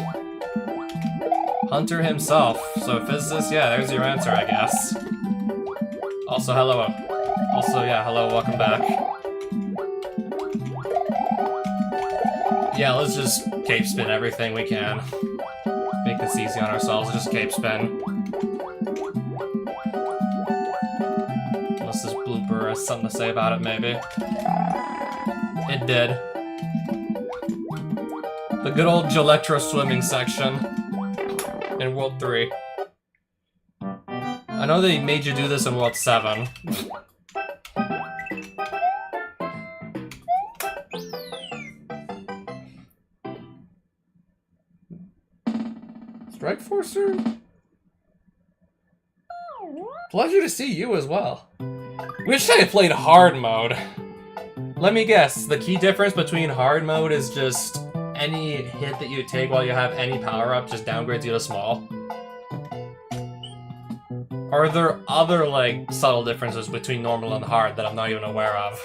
Hunter himself. So physicist, yeah, there's your answer, I guess. Also, hello. Also, yeah, hello, welcome back. Yeah, let's just cape spin everything we can. Make this easy on ourselves, just cape spin. Unless this blooper has something to say about it, maybe. It did. The good old Gelectro swimming section in World 3. I know they made you do this in World 7. Strike Forcer? Pleasure to see you as well. Wish I had played hard mode. Let me guess, the key difference between hard mode is just any hit that you take while you have any power-up just downgrades you to small. Are there other, like, subtle differences between normal and hard that I'm not even aware of?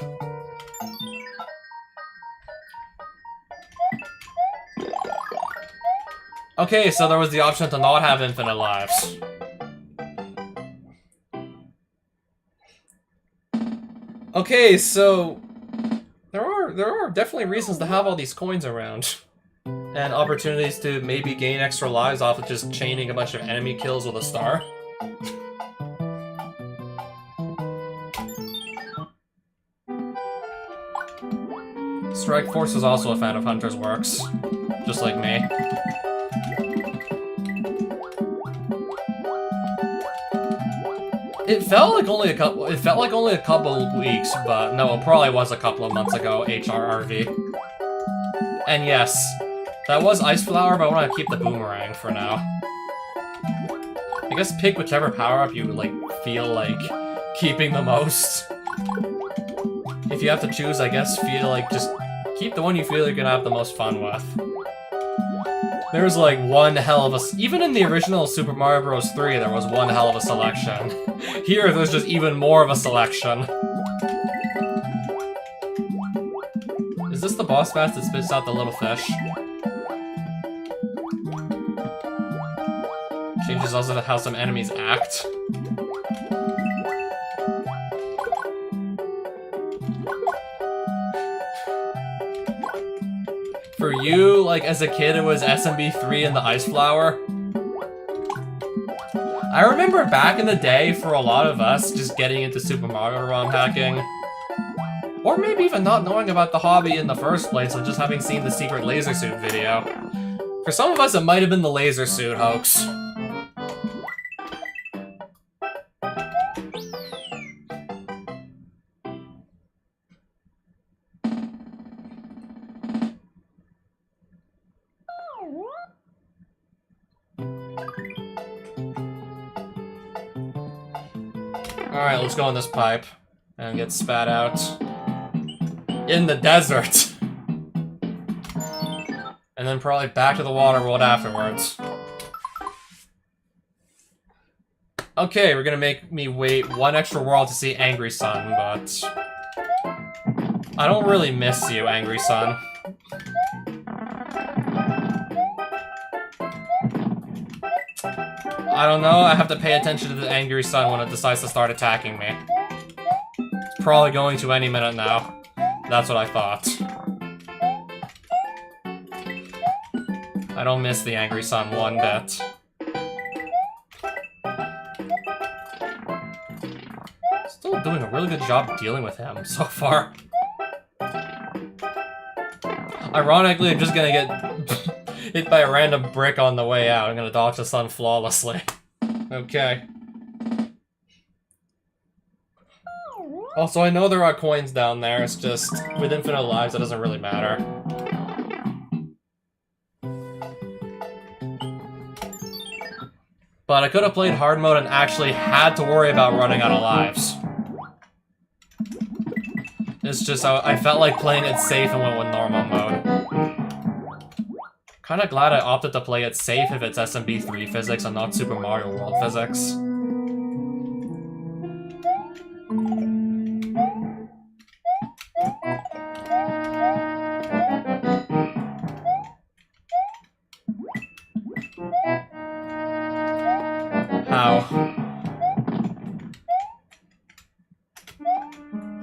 Okay, so there was the option to not have infinite lives. Okay, so there are definitely reasons to have all these coins around. And opportunities to maybe gain extra lives off of just chaining a bunch of enemy kills with a star. Strike Force is also a fan of Hunter's works, just like me. It felt like only a couple of weeks, but no, it probably was a couple of months ago, HRRV. And yes, that was Ice Flower, but I want to keep the Boomerang for now. I guess pick whichever power-up you, like, feel like keeping the most. If you have to choose, I guess, feel like just keep the one you feel you're gonna have the most fun with. There's like one hell of a... Even in the original Super Mario Bros. 3, there was one hell of a selection. Here, there's just even more of a selection. Is this the boss bass that spits out the little fish? Changes also how some enemies act. For you, like, as a kid, it was SMB3 and the Ice Flower. I remember back in the day, for a lot of us, just getting into Super Mario ROM hacking. Or maybe even not knowing about the hobby in the first place, and just having seen the secret laser suit video. For some of us, it might have been the laser suit hoax. Alright, let's go in this pipe and get spat out in the desert. And then probably back to the water world afterwards. Okay, we're gonna make me wait one extra world to see Angry Sun, but I don't really miss you, Angry Sun. I don't know, I have to pay attention to the angry sun when it decides to start attacking me. It's probably going to any minute now. That's what I thought. I don't miss the angry sun one bit. Still doing a really good job dealing with him so far. Ironically, I'm just gonna get hit by a random brick on the way out. I'm gonna dodge the sun flawlessly. Okay. Also, I know there are coins down there, it's just, with infinite lives, it doesn't really matter. But I could have played hard mode and actually had to worry about running out of lives. It's just, I felt like playing it safe and went with normal mode. Kinda glad I opted to play it safe if it's SMB3 physics and not Super Mario World physics. How?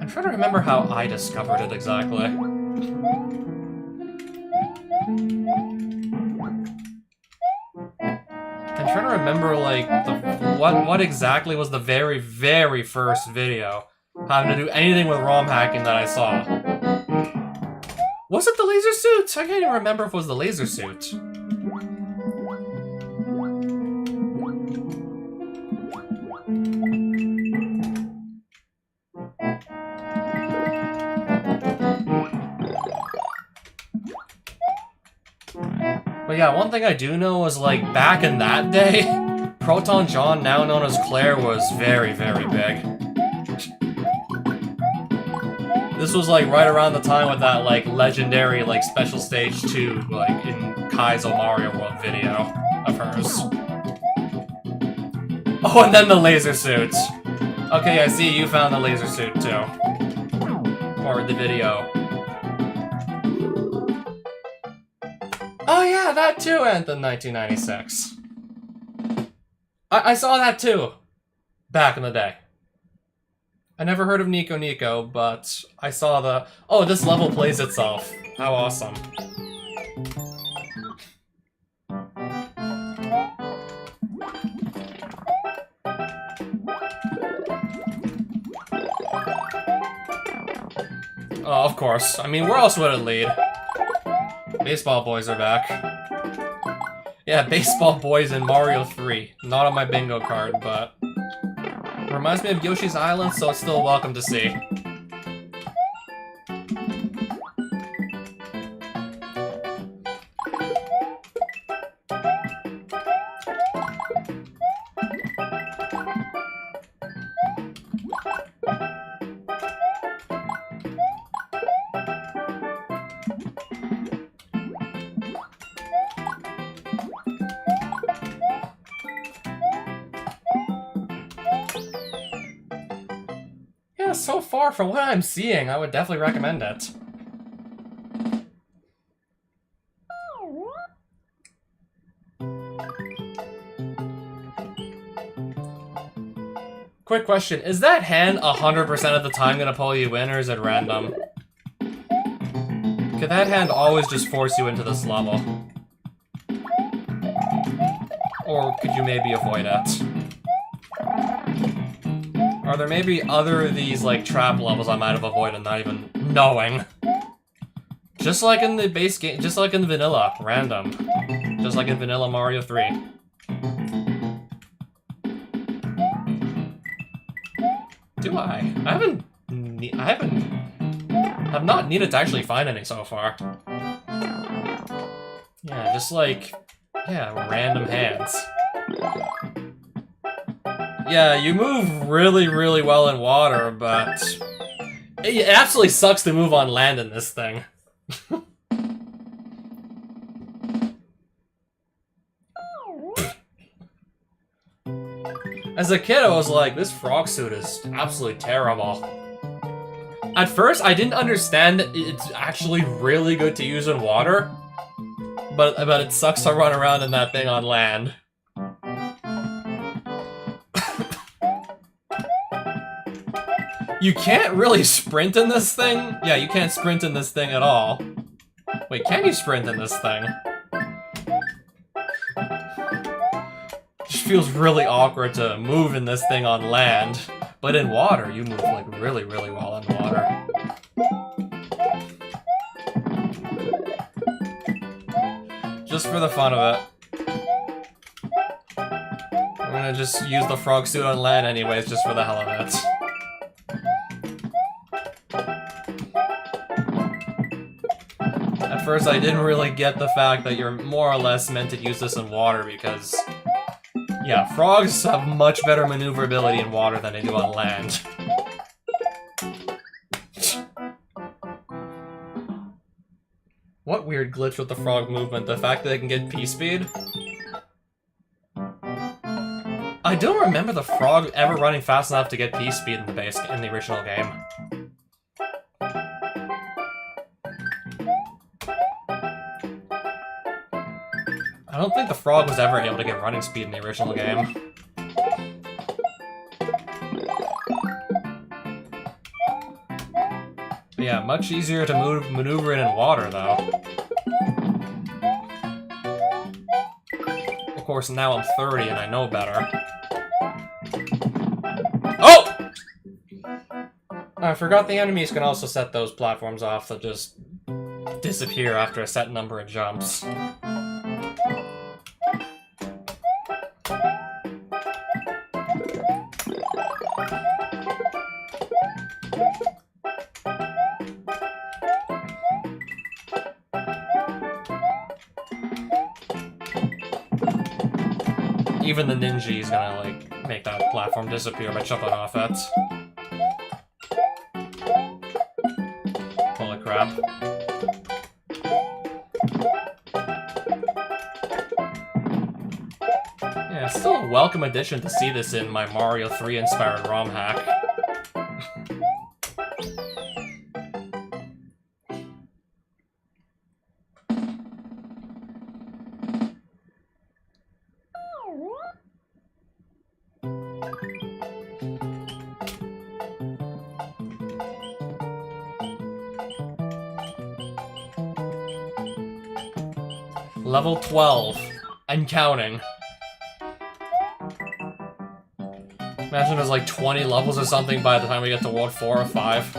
I'm trying to remember how I discovered it exactly. I'm trying to remember, like, what exactly was the very, very first video having to do anything with ROM hacking that I saw. Was it the laser suit? I can't even remember if it was the laser suit. But yeah, one thing I do know is, like, back in that day, Proton John, now known as Claire, was very, very big. This was, like, right around the time with that, like, legendary, like, Special Stage 2, like, in Kaizo Mario World video of hers. Oh, and then the laser suit. Okay, I see you found the laser suit, too. Or the video. Oh yeah, that too, Anthem 1996. I saw that too, back in the day. I never heard of Nico Nico, but I saw the... Oh, this level plays itself. How awesome. Oh, of course. I mean, where else would it lead? Baseball boys are back. Yeah, baseball boys in Mario 3. Not on my bingo card, but... Reminds me of Yoshi's Island, so it's still welcome to see. So far, from what I'm seeing, I would definitely recommend it. Quick question, is that hand 100% of the time gonna pull you in, or is it random? Could that hand always just force you into this level? Or could you maybe avoid it? Are there maybe other of these, like, trap levels I might have avoided not even knowing? Just like in the base game, just like in the vanilla, random. Just like in vanilla Mario 3. Do I? I've not needed to actually find any so far. Yeah, just like, yeah, random hands. Yeah, you move really, really well in water, but it absolutely sucks to move on land in this thing. As a kid, I was like, this frog suit is absolutely terrible. At first, I didn't understand that it's actually really good to use in water, but it sucks to run around in that thing on land. You can't really sprint in this thing? Yeah, you can't sprint in this thing at all. Wait, can you sprint in this thing? Just feels really awkward to move in this thing on land. But in water, you move like really, really well in water. Just for the fun of it. I'm gonna just use the frog suit on land anyways, just for the hell of it. At first I didn't really get the fact that you're more or less meant to use this in water because, yeah, frogs have much better maneuverability in water than they do on land. What weird glitch with the frog movement, the fact that they can get P-speed? I don't remember the frog ever running fast enough to get P-speed in the original game. I don't think the frog was ever able to get running speed in the original game. But yeah, much easier to maneuver in water, though. Of course, now I'm 30 and I know better. Oh! I forgot the enemies can also set those platforms off that just disappear after a set number of jumps. Even the ninja is gonna, like, make that platform disappear by jumping off it. Holy crap. Yeah, it's still a welcome addition to see this in my Mario 3 inspired ROM hack. Level 12. And counting. Imagine there's like 20 levels or something by the time we get to World 4 or 5.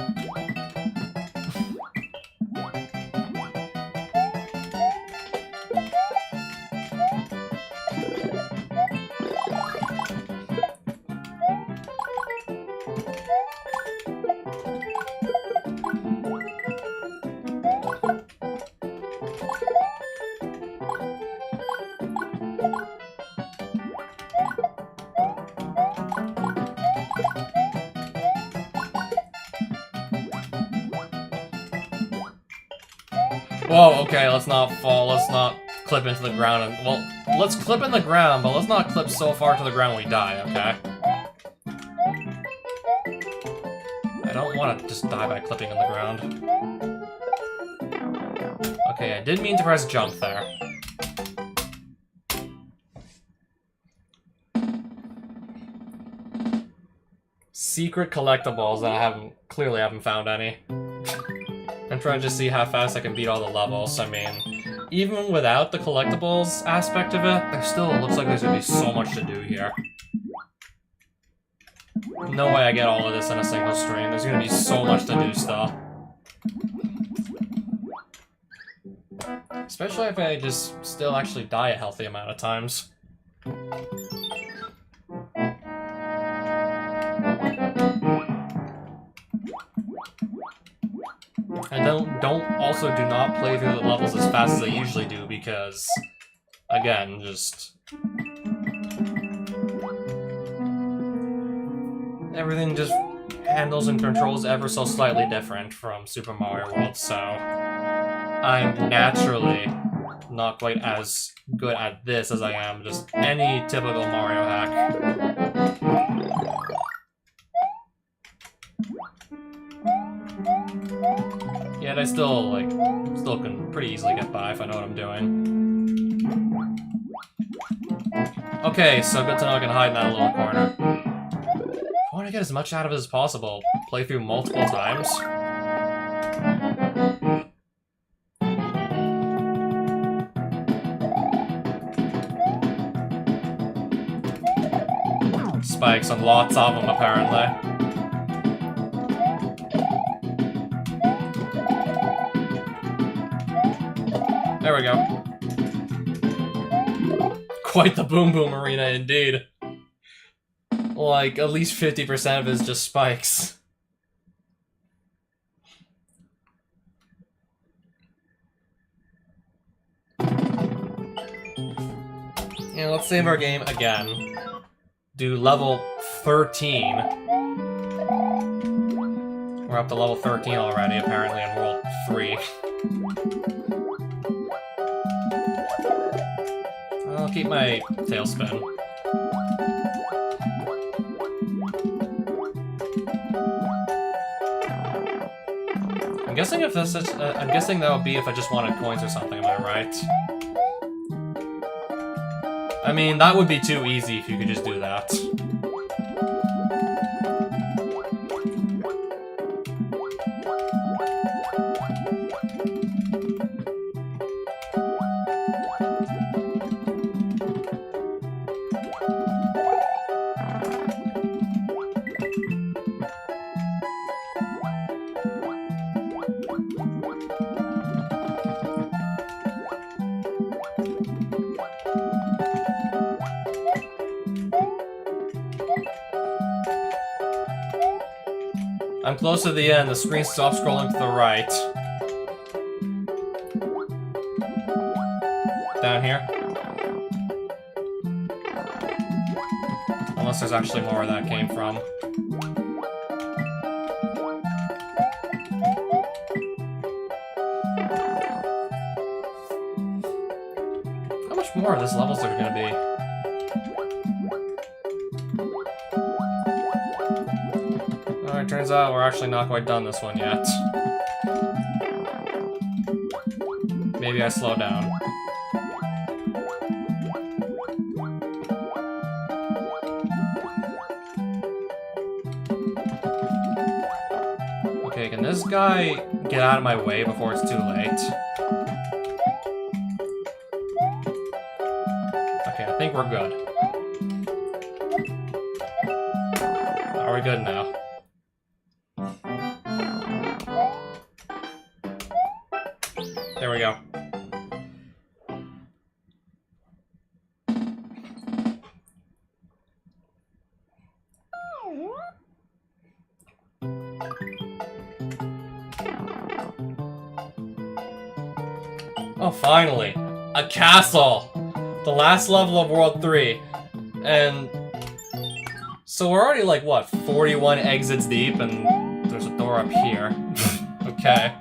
Whoa, okay, let's not fall, let's not clip into the ground, and, well, let's clip in the ground, but let's not clip so far to the ground we die, okay? I don't want to just die by clipping in the ground. Okay, I did mean to press jump there. Secret collectibles that I clearly haven't found any. I'm trying to see how fast I can beat all the levels. I mean, even without the collectibles aspect of it, there still looks like there's gonna be so much to do here. No way I get all of this in a single stream. There's gonna be so much to do still. Especially if I just still actually die a healthy amount of times. And also do not play through the levels as fast as I usually do because, again, just... everything just handles and controls ever so slightly different from Super Mario World, so... I'm naturally not quite as good at this as I am just any typical Mario hack. Yet I still can pretty easily get by if I know what I'm doing. Okay, so good to know I can hide in that little corner. want to get as much out of it as possible. Play through multiple times. Spikes on lots of them, apparently. There we go. Quite the boom boom arena indeed. Like, at least 50% of it is just spikes. Yeah, let's save our game again. Do level 13. We're up to level 13 already, apparently, in World 3. I'll keep my tailspin. I'm guessing if this is, I'm guessing that would be if I just wanted coins or something, am I right? I mean, that would be too easy if you could just do that. I'm close to the end, the screen stops scrolling to the right. Down here. Unless there's actually more where that came from. How much more of this levels are gonna be? Alright, turns out we're actually not quite done this one yet. Maybe I slow down. Okay, can this guy get out of my way before it's too late? Okay, I think we're good. Are we good now? There we go. Oh, finally! A castle! The last level of World 3. And... so we're already like, what, 41 exits deep, and there's a door up here. Okay.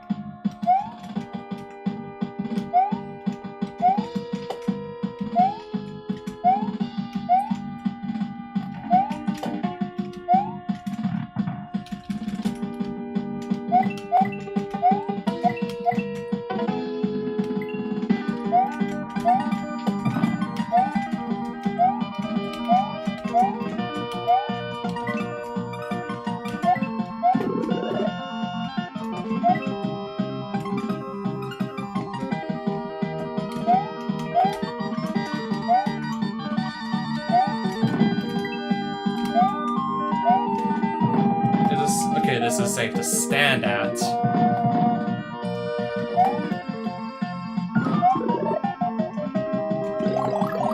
Okay, this is safe to stand at.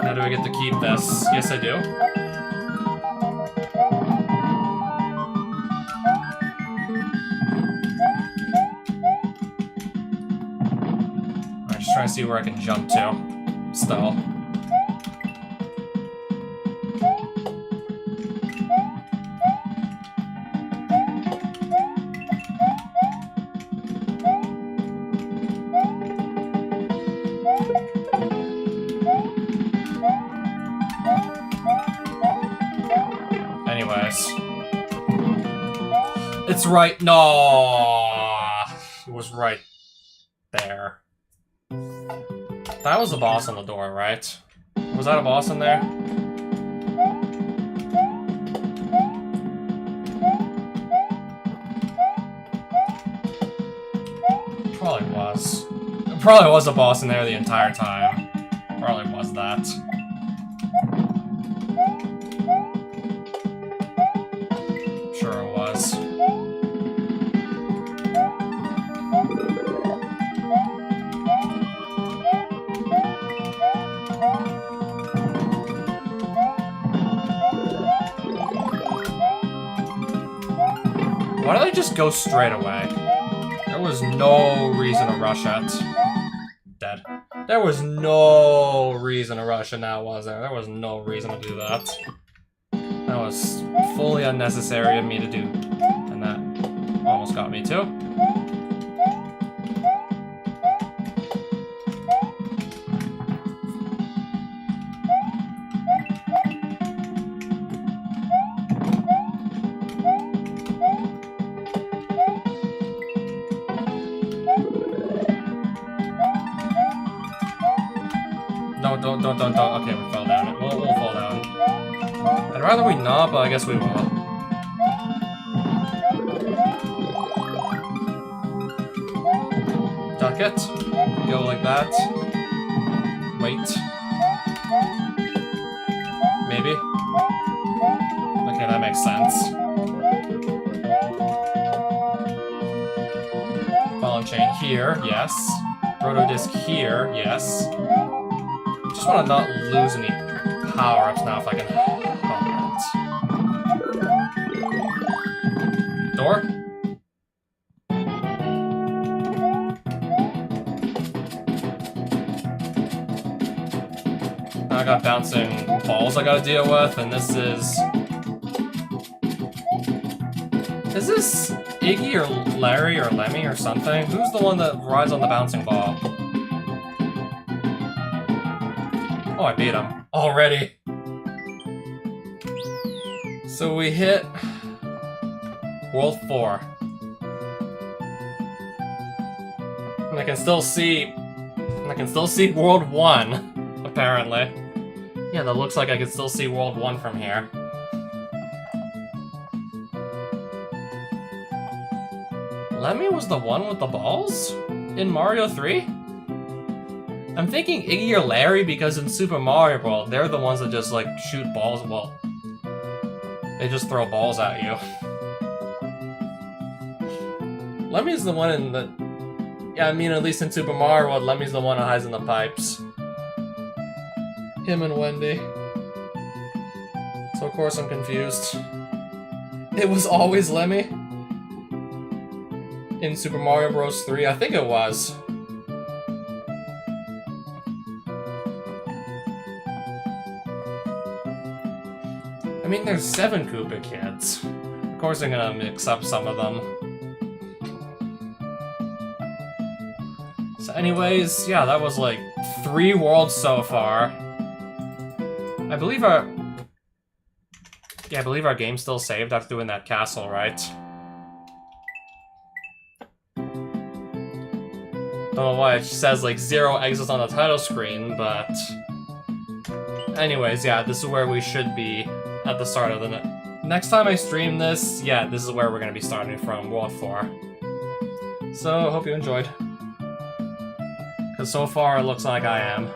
How do I get to keep this? Yes, I do. Alright, just trying to see where I can jump to. Still. Anyways. It's right. No, it was right there. That was the boss on the door, right? Was that a boss in there? probably was. It probably was a boss in there the entire time. Probably was that. Sure it was. Why did I just go straight away? There was no reason to rush it. Dead. There was no reason to rush it now, was there? There was no reason to do that. That was fully unnecessary of me to do. And that almost got me too. No, don't. Okay, we fell down. We'll fall down. I'd rather we not, but I guess we will. Duck it. Go like that. Wait. Maybe. Okay, that makes sense. Ball and chain here, yes. Roto disc here, yes. Just want to not lose any power-ups now if I can help it. Door? I got bouncing balls I gotta deal with, and this is... Is this Iggy or Larry or Lemmy or something? Who's the one that rides on the bouncing ball? Oh, I beat him. Already. So we hit... World 4. And I can still see... World 1, apparently. Yeah, that looks like I can still see World 1 from here. Lemmy was the one with the balls? In Mario 3? I'm thinking Iggy or Larry because in Super Mario World, they're the ones that just, like, shoot balls. Well, they just throw balls at you. Lemmy's the one in the... Yeah, I mean, at least in Super Mario World, Lemmy's the one that hides in the pipes. Him and Wendy. So, of course, I'm confused. It was always Lemmy? In Super Mario Bros. 3? I think it was. I mean, there's 7 Koopa kids. Of course I'm gonna mix up some of them. So anyways, yeah, that was like 3 worlds so far. I believe our game's still saved after doing that castle, right? Don't know why it says like 0 exits on the title screen, but... Anyways, yeah, this is where we should be at the start of the next time I stream this. Yeah, this is where we're gonna be starting from, World 4. So, hope you enjoyed. Because so far it looks like I am.